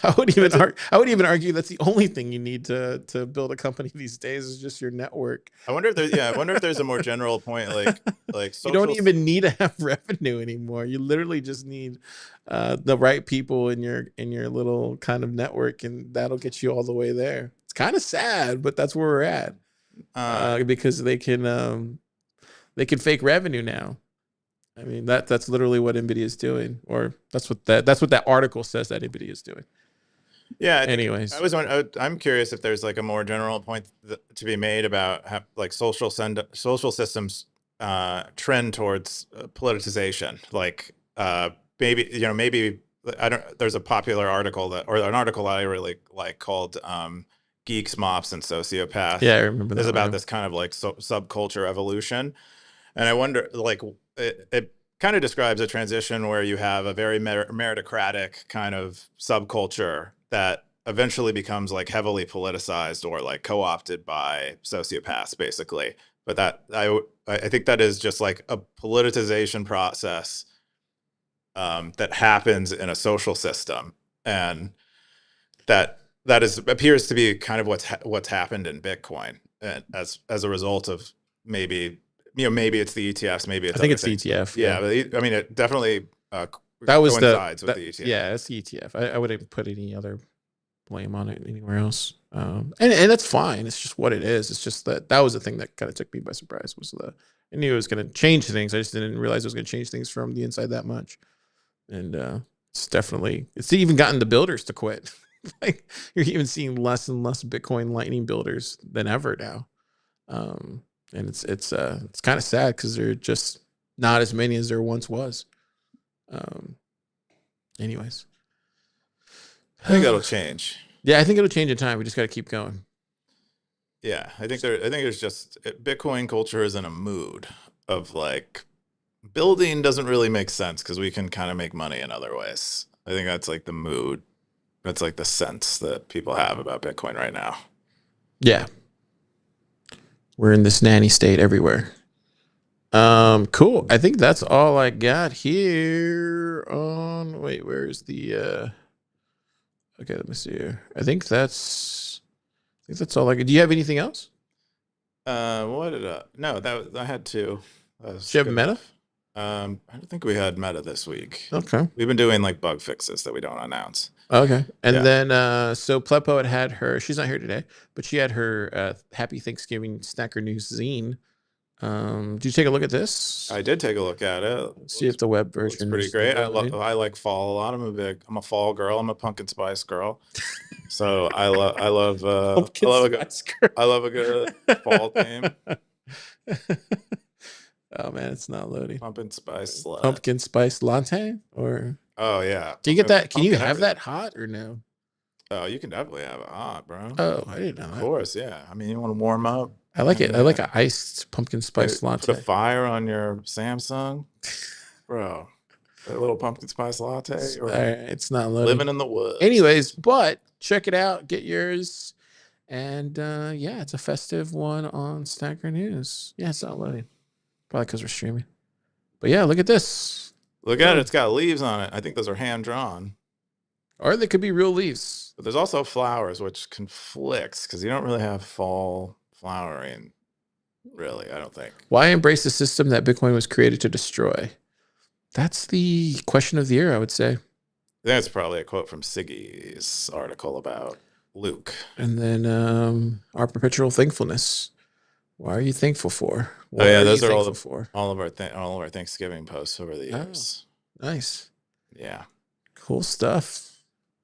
I would even argue that's the only thing you need to build a company these days is just your network. I wonder if there's a more general point, like you don't even need to have revenue anymore. You literally just need the right people in your little kind of network, and that'll get you all the way there. kind of sad, but that's where we're at. Because they can fake revenue now. I mean, that's literally what NVIDIA is doing, or that's what that article says that NVIDIA is doing. Yeah. Anyways, I'm curious if there's like a more general point to be made about how, like social systems trend towards politicization. Like maybe there's a popular article or an article I really like called Geeks, Mops, and Sociopaths. Yeah, I remember that. It's about this kind of like subculture evolution. And I wonder, like, it kind of describes a transition where you have a very meritocratic kind of subculture that eventually becomes like heavily politicized or like co-opted by sociopaths, basically. But that I think that is just like a politicization process that happens in a social system, and that appears to be kind of what's happened in Bitcoin, and as a result of maybe it's the ETFs, maybe it's I think it's things. the ETF. Yeah, but I mean, it definitely that was coincides with the ETF. Yeah, it's the ETF. I wouldn't put any other blame on it anywhere else. And that's fine. It's just what it is. It's just that was the thing that kind of took me by surprise. I knew it was going to change things. I just didn't realize it was going to change things from the inside that much. And it's even gotten the builders to quit. Like, you're even seeing less and less Bitcoin Lightning builders than ever now. And it's kind of sad because there are just not as many as there once was. Anyways, I think that'll change. Yeah, I think it'll change in time. We just got to keep going. Yeah, I think there's just Bitcoin culture is in a mood of like building doesn't really make sense because we can kind of make money in other ways. I think that's like the mood. That's like the sense that people have about Bitcoin right now. Yeah. We're in this nanny state everywhere. Cool. I think that's all I got here on, where's the, okay, let me see here. I think that's all I got. Do you have anything else? No, I had two. Did you have meta? I don't think we had meta this week. Okay. We've been doing like bug fixes that we don't announce. Okay. And then, so PlebPoet had she's not here today, but she had her Happy Thanksgiving Stacker.News zine. Did you take a look at this? I did take a look at it. See if the web version is pretty great. I like fall a lot. I'm a fall girl. I'm a pumpkin spice girl. So I love a good fall theme. Oh man, it's not loading. Pumpkin spice latte or oh yeah. Do you get that? Can you have that hot or no? Oh, you can definitely have it hot, bro. Oh, I didn't know that. Of course, yeah. I mean, you want to warm up. I like it. I like an iced pumpkin spice latte. Put a fire on your Samsung, bro. A little pumpkin spice latte. All right, it's not loading. Living in the woods. Anyways, but check it out. Get yours. And yeah, it's a festive one on Stacker.News. Yeah, it's not loading. Probably because we're streaming. But yeah, look at this. Look at it. It's got leaves on it. I think those are hand drawn. Or they could be real leaves. But there's also flowers, which conflicts because you don't really have fall flowering. Really, I don't think. Why embrace the system that Bitcoin was created to destroy? That's the question of the year, I would say. That's probably a quote from Siggy's article about Luke. And then our perpetual thankfulness. Why are you thankful for? What those are all of our Thanksgiving posts over the years. Oh, nice. Yeah. Cool stuff.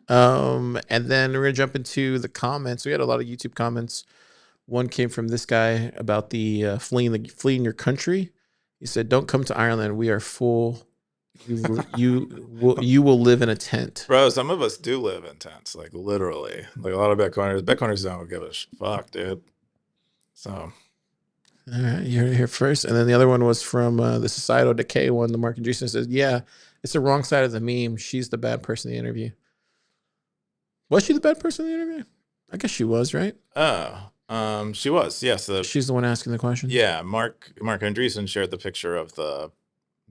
And then we're gonna jump into the comments. We had a lot of YouTube comments. One came from this guy about the fleeing your country. He said, "Don't come to Ireland. We are full. You will live in a tent." Bro, some of us do live in tents, like literally. Like a lot of Bitcoiners don't give a fuck, dude. So, all right, you heard it here first. And then the other one was from the Societal Decay one. The Mark and Jason says, "Yeah, it's the wrong side of the meme. She's the bad person in the interview." Was she the bad person in the interview? I guess she was, right? Oh, she was. Yes, she's the one asking the question. Yeah, Mark Andreessen shared the picture of the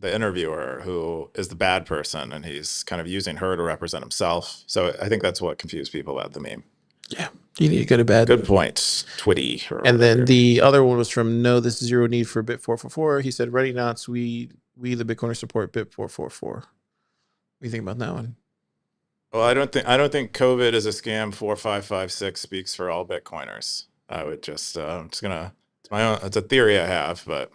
interviewer who is the bad person, and he's kind of using her to represent himself. So I think that's what confused people about the meme. Yeah, you need to go to bed. Good point, Twitty. And then the other one was from No, This is Zero Need for Bit 444. He said, "Ready knots, we the Bitcoiners support Bit 444." What do you think about that one? Well, I don't think COVID is a scam 4556 speaks for all Bitcoiners. I would just it's my own, it's a theory I have, but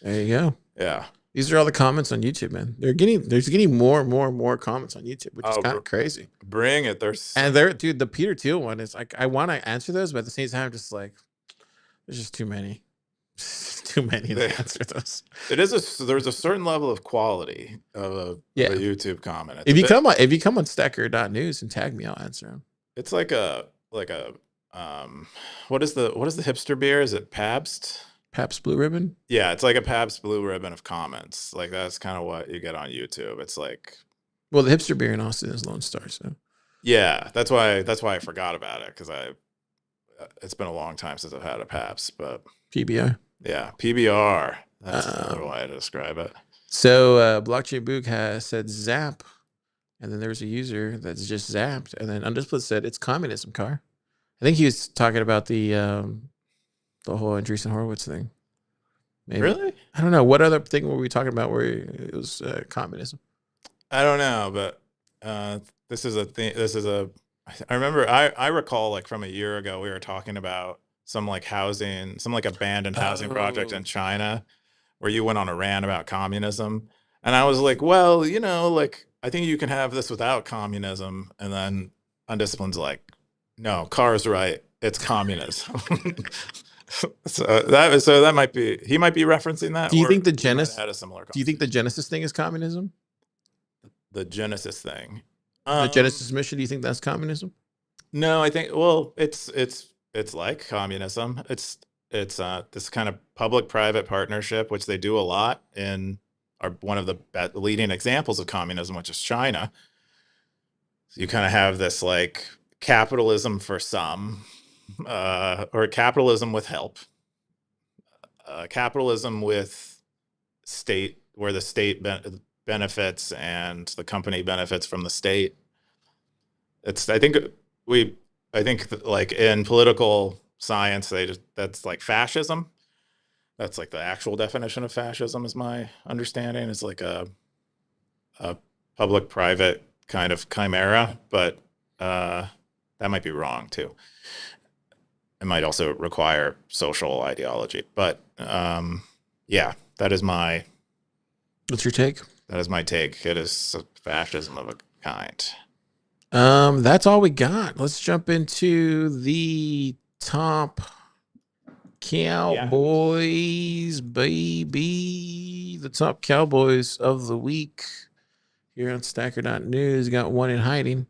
There you go. yeah. These are all the comments on YouTube, man. There's getting more and more and more comments on YouTube, which is Oh, kind of crazy. Bring it. There's And there, dude, the Peter Thiel one is like, I want to answer those, but at the same time, I'm just like, there's just too many. Too many to answer those. there's a certain level of quality of a YouTube comment. If you come on Stacker.News and tag me, I'll answer them. It's like a what is the hipster beer? Is it Pabst? Pabst Blue Ribbon? Yeah, it's like a Pabst Blue Ribbon of comments. Like that's kind of what you get on YouTube. It's like, well, the hipster beer in Austin is Lone Star, so yeah, that's why I forgot about it, because it's been a long time since I've had a Pabst, but PBR. Yeah, PBR. That's another way to describe it. So Blockchain Boog has said zap, and then there's a user that's just zapped, and then Undisciplined said it's communism, car. I think he was talking about the whole Andreessen Horowitz thing. Maybe. Really? I don't know. What other thing were we talking about where it was communism? I don't know, but this is a thing. I remember. I recall, like, from a year ago, we were talking about some abandoned housing project in China, where you went on a rant about communism, and I was like, well, like, I think you can have this without communism, and then Undisciplined's like, no, Carr's right, it's communism. So that might be, he might be referencing that. Do you think the Genesis had a similar concept. Do you think the Genesis thing is communism? The Genesis thing, the Genesis mission. Do you think that's communism? No, I think, well, it's like communism. It's this kind of public-private partnership, which they do a lot in one of the leading examples of communism, which is China. So you kind of have this, like, capitalism for some, or capitalism with help, capitalism with state, where the state benefits and the company benefits from the state. I think like in political science, that's like fascism. That's like the actual definition of fascism, is my understanding. It's like a public-private kind of chimera, but that might be wrong too. It might also require social ideology, but yeah, that is my. What's your take? That is my take. It is fascism of a kind. That's all we got. Let's jump into the top Cowboys, baby. The top Cowboys of the week here on Stacker.News. Got one in hiding.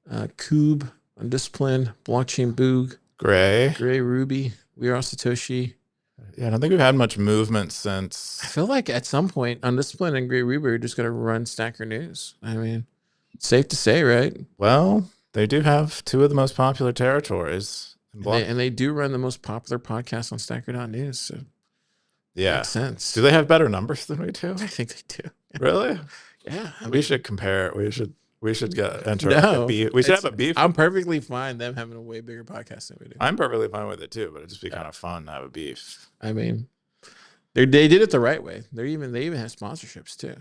Coob, Undisciplined, Blockchain Boog, Gray Ruby, We Are Satoshi. Yeah, I don't think we've had much movement since. I feel like at some point, Undisciplined and Gray Ruby are just going to run Stacker News. I mean, safe to say, right? Well, they do have two of the most popular territories. And they do run the most popular podcast on Stacker.News. So yeah. Makes sense. Do they have better numbers than we do? I think they do. Really? Yeah. I mean, we should compare. We should enter. No, we should have a beef. I'm perfectly fine them having a way bigger podcast than we do. I'm perfectly fine with it too, but it'd just be kind of fun to have a beef. I mean, they did it the right way. They even have sponsorships too.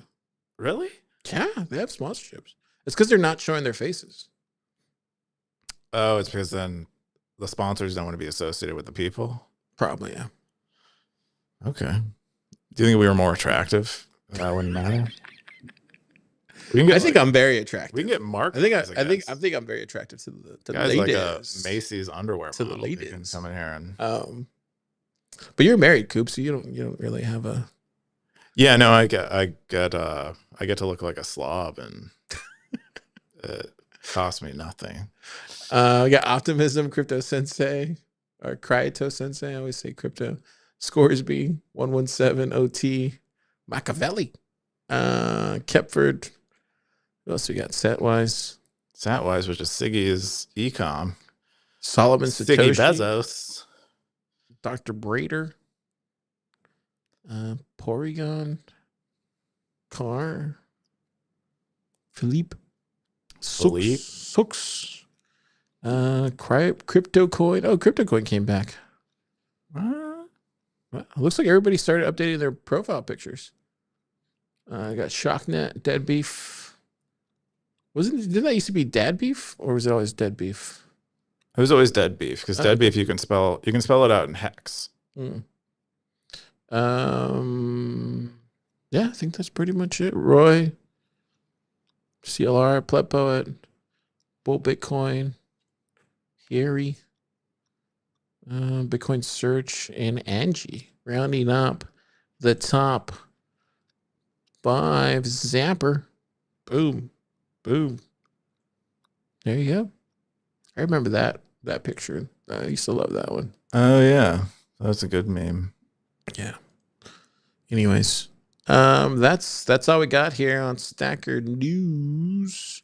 Really? Yeah, they have sponsorships. It's because they're not showing their faces. Oh, it's because then the sponsors don't want to be associated with the people? Probably, yeah. Okay. Do you think we were more attractive? That wouldn't matter. I think I'm very attractive. We can get Mark. I think I'm very attractive to the guys, ladies. like a Macy's underwear to model. The ladies. Can come in here and. But you're married, Coop, so you don't really have a. Yeah, no, I get to look like a slob, and it costs me nothing. We got Optimism, Crypto Sensei, or Cryato Sensei. I always say Crypto. Scoresby, 117 OT, Machiavelli, Kepford. What else we got? Satwise. Satwise, which is Siggy's ecom. Solomon Satoshi. Siggy Bezos. Dr. Brader. Porygon. Carr. Philippe. Sooks. CryptoCoin. Oh, CryptoCoin came back. Well, looks like everybody started updating their profile pictures. I got Shocknet, Dead Beef, Didn't that used to be dad beef, or was it always dead beef? It was always dead beef because dead Okay. beef you can spell it out in hex. Mm. Yeah, I think that's pretty much it. Roy, CLR, PlebPoet, Bull Bitcoin, Harry, Bitcoin Search, and Angie rounding up the top 5. Zapper. Boom. Boom. There you go. I remember that picture. I used to love that one. Oh yeah, that's a good meme. Yeah. Anyways, that's all we got here on Stacker.News.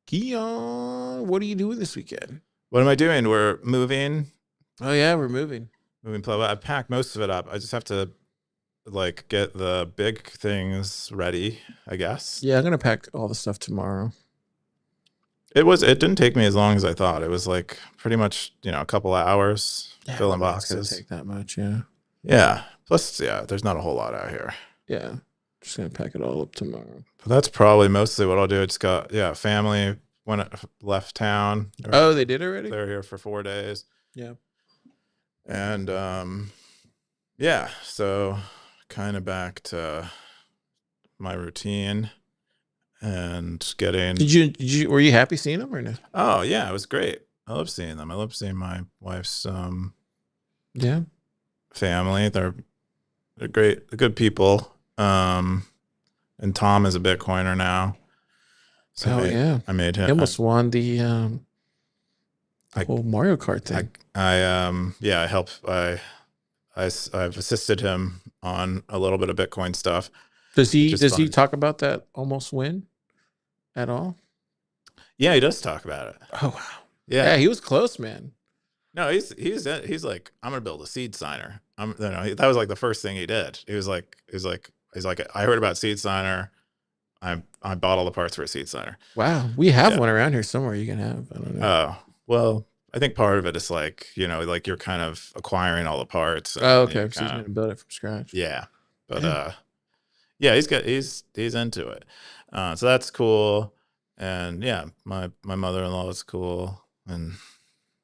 Keyan, what are you doing this weekend? What am I doing? We're moving. Oh yeah, we're moving. I packed most of it up. I just have to like get the big things ready, I guess. Yeah, I'm gonna pack all the stuff tomorrow. It didn't take me as long as I thought. It was like pretty much, a couple of hours filling boxes. It's gonna take that much, yeah. Yeah. Plus, there's not a whole lot out here. Yeah. Just gonna pack it all up tomorrow. But that's probably mostly what I'll do. It's got family left town. Oh, they did already? They're here for 4 days. Yeah. And so kind of back to my routine and getting. Were you happy seeing them or no? Oh yeah, it was great. I love seeing them. I love seeing my wife's family. They're great, good people. And Tom is a Bitcoiner now. So I made him. He almost won the whole Mario Kart thing. I helped. I've assisted him on a little bit of Bitcoin stuff. Does he talk about that almost win at all? Yeah, he does talk about it. Oh wow. Yeah, he was close, man. No, he's like, I'm gonna build a seed signer. That was like the first thing he did. He's like, I heard about seed signer. I bought all the parts for a seed signer. Wow, we have one around here somewhere. You can have. I don't know. Oh well, I think part of it is like like you're kind of acquiring all the parts. Oh, okay. So he's gonna build it from scratch. Yeah, but he's into it. So that's cool. And yeah, my mother-in-law is cool. And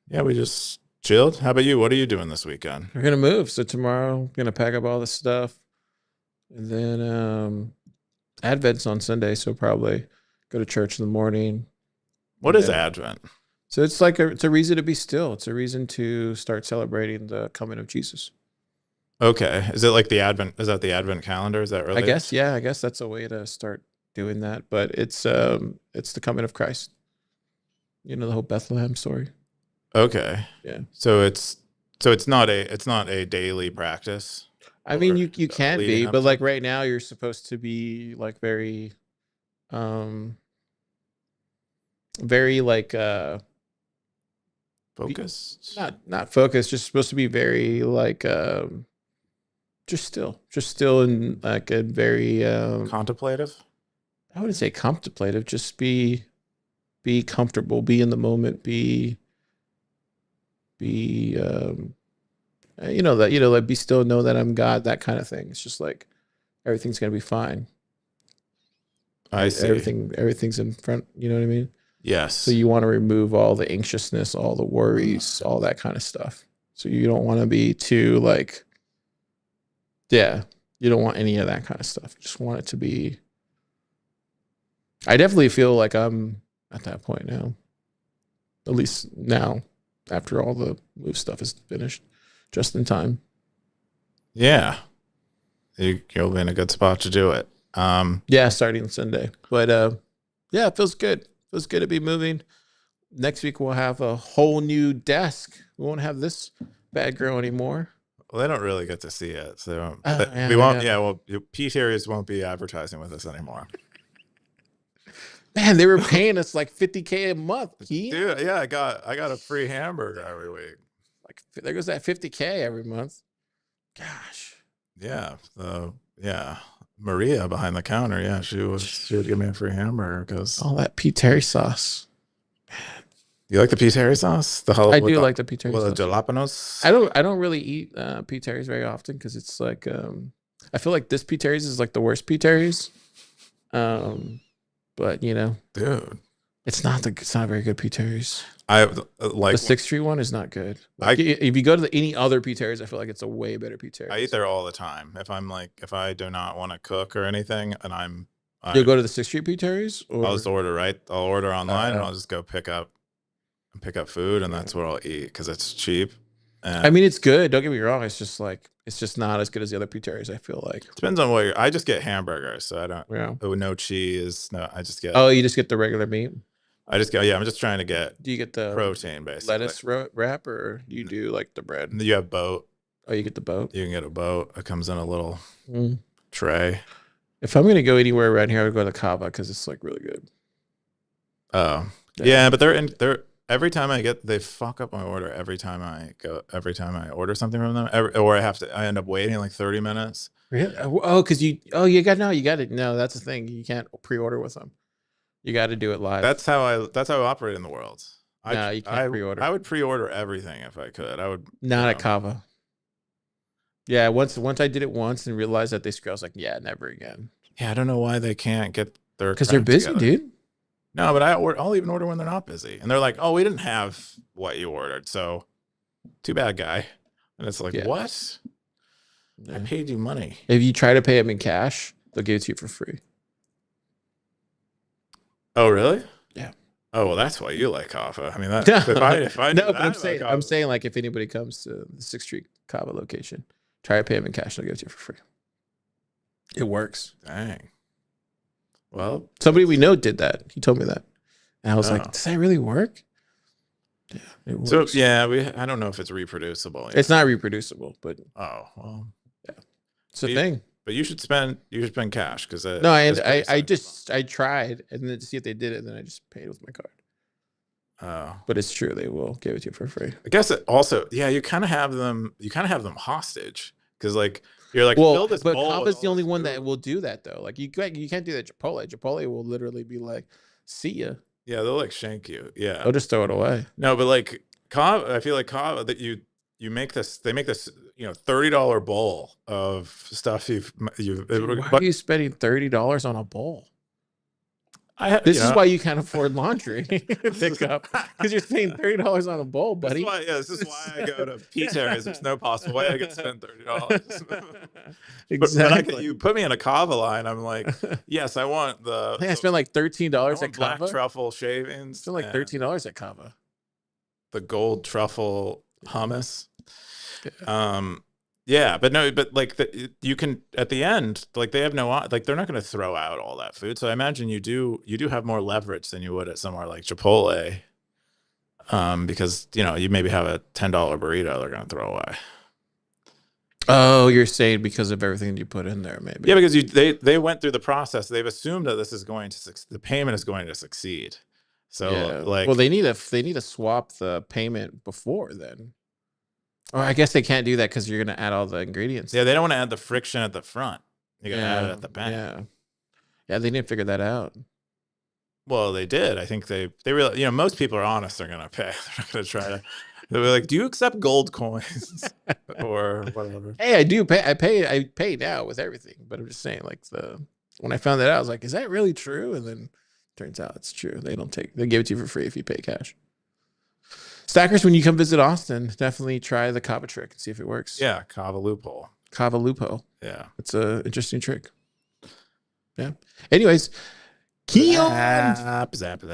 yeah, we just chilled. How about you? What are you doing this weekend? We're gonna move. So tomorrow, I'm gonna pack up all the stuff, and then Advent's on Sunday, so probably go to church in the morning. What is Advent? So it's like it's a reason to be still. It's a reason to start celebrating the coming of Jesus. Okay. Is it like the Advent? Is that the Advent calendar? Is that really? I guess, yeah. I guess that's a way to start doing that. But it's the coming of Christ. The whole Bethlehem story. Okay. Yeah. So it's not a daily practice. I mean, you can be, but like right now, you're supposed to be like very like focused. Not focused. Just supposed to be very like just still in like a very contemplative. I wouldn't say contemplative. Just be comfortable. Be in the moment. Be like be still, know that I'm God, that kind of thing. It's just like everything's gonna be fine. I see. Everything's in front, you know what I mean? Yes. So you want to remove all the anxiousness, all the worries, all that kind of stuff. So you don't want to be too like, you don't want any of that kind of stuff. You just want it to be. I definitely feel like I'm at that point now. At least now, after all the move stuff is finished. Just in time. Yeah. You'll be in a good spot to do it. Starting Sunday. But it feels good. Feels good to be moving. Next week we'll have a whole new desk. We won't have this bad girl anymore. Well, they don't really get to see it. So we won't. Yeah, well, Pete Harris won't be advertising with us anymore. Man, they were paying us like $50K a month. Dude, yeah, I got a free hamburger every week. Like there goes that $50K every month. Gosh. Yeah. Maria behind the counter. Yeah, she would give me a free hamburger because all that Pete Terry sauce. You like the Pete Terry sauce? I do like the Pete Terry sauce. The jalapenos. I don't really eat Pete Terry's very often because it's like I feel like this Pete Terry's is like the worst Pete Terry's. But dude, It's not a very good pizzeria. I The like 6th Street one is not good. Like, if you go to any other pizzerias, I feel like it's a way better pizzeria. I eat there all the time. If I do not want to cook or anything, and You'll go to the 6th Street pizzerias, or I'll just order I'll order online, and I'll just go pick up food, and that's what I'll eat because it's cheap. I mean, it's good. Don't get me wrong. It's just not as good as the other pizzerias. I feel like depends on what I just get hamburgers, so I don't. Yeah. Oh, no cheese. No, I just get. Oh, you just get the regular meat. I just go. Yeah, I'm just trying to get. Do you get the protein basically? Lettuce wrap, or do you do like the bread? You have boat. Oh, you get the boat. You can get a boat. It comes in a little tray. If I'm gonna go anywhere around here, I would go to Cava because it's like really good. Oh, yeah, but they're every time they fuck up my order every time I order something from them, or I end up waiting like 30 minutes. Really? Oh, because you got it. No, that's the thing. You can't pre-order with them. You got to do it live. That's how I operate in the world. No, you can't pre-order. I would pre-order everything if I could. I would not at Cava. Yeah, once I did it once and realized that they screw, I was like, yeah, never again. Yeah, I don't know why they can't get their because they're busy, together. dude. No, but I'll even order when they're not busy, and they're like, "Oh, we didn't have what you ordered, so too bad, guy." And it's like, what? Yeah. I paid you money. If you try to pay them in cash, they'll give it to you for free. Oh, really? Yeah. Oh, well, that's why you like Kava. I mean, that if I no, but I'm saying like if anybody comes to the 6th Street Kava location, try to pay them in cash, they'll give it to you for free. It works. Dang. Well, somebody we know did that. He told me that, and I was like, "Does that really work?" Yeah, it works. So yeah, I don't know if it's reproducible. It's not reproducible, but oh well, yeah, it's a thing. But you should spend cash because no, I tried and then to see if they did it, and then I just paid with my card. Oh, but it's true, they will give it to you for free. I guess it also, yeah, you kind of have them hostage because like. You're like, well, but Kava's the only one that will do that though. Like you can't do that. Chipotle will literally be like, "See ya." Yeah, they'll like shank you. Yeah, they'll just throw it away. No, but like Kava, I feel like Kava that you make this. They make this $30 bowl of stuff Why are you spending $30 on a bowl? This is why you can't afford laundry pickup because you're spending $30 on a bowl, buddy. This is why I go to pizzerias. There's no possible way I can spend $30. Exactly. But you put me in a Kava line, I'm like, yes, I want the. I think I spent like $13 at Kava. Black truffle shavings. I spent like $13 at Kava. The gold truffle hummus. Yeah. Yeah, but like you can at the end, like they have they're not going to throw out all that food. So I imagine you do have more leverage than you would at somewhere like Chipotle, because you maybe have a $10 burrito they're going to throw away. Oh, you're saying because of everything you put in there, maybe? Yeah, because they went through the process. They've assumed that the payment is going to succeed. So well, they need to swap the payment before then. Or I guess they can't do that because you're going to add all the ingredients. Yeah, they don't want to add the friction at the front. You're going to add it at the back. Yeah, they didn't figure that out. Well, they did. I think they really, most people are honest. They're going to pay. They're not going to try to. They're like, do you accept gold coins or whatever? Hey, I do pay. I pay now with everything. But I'm just saying, like when I found that out, I was like, is that really true? And then turns out it's true. They give it to you for free if you pay cash. Stackers, when you come visit Austin, definitely try the Kava trick and see if it works. Yeah, Kava loophole. Kava loophole. Yeah. It's an interesting trick. Yeah. Anyways, Keyan. Zap.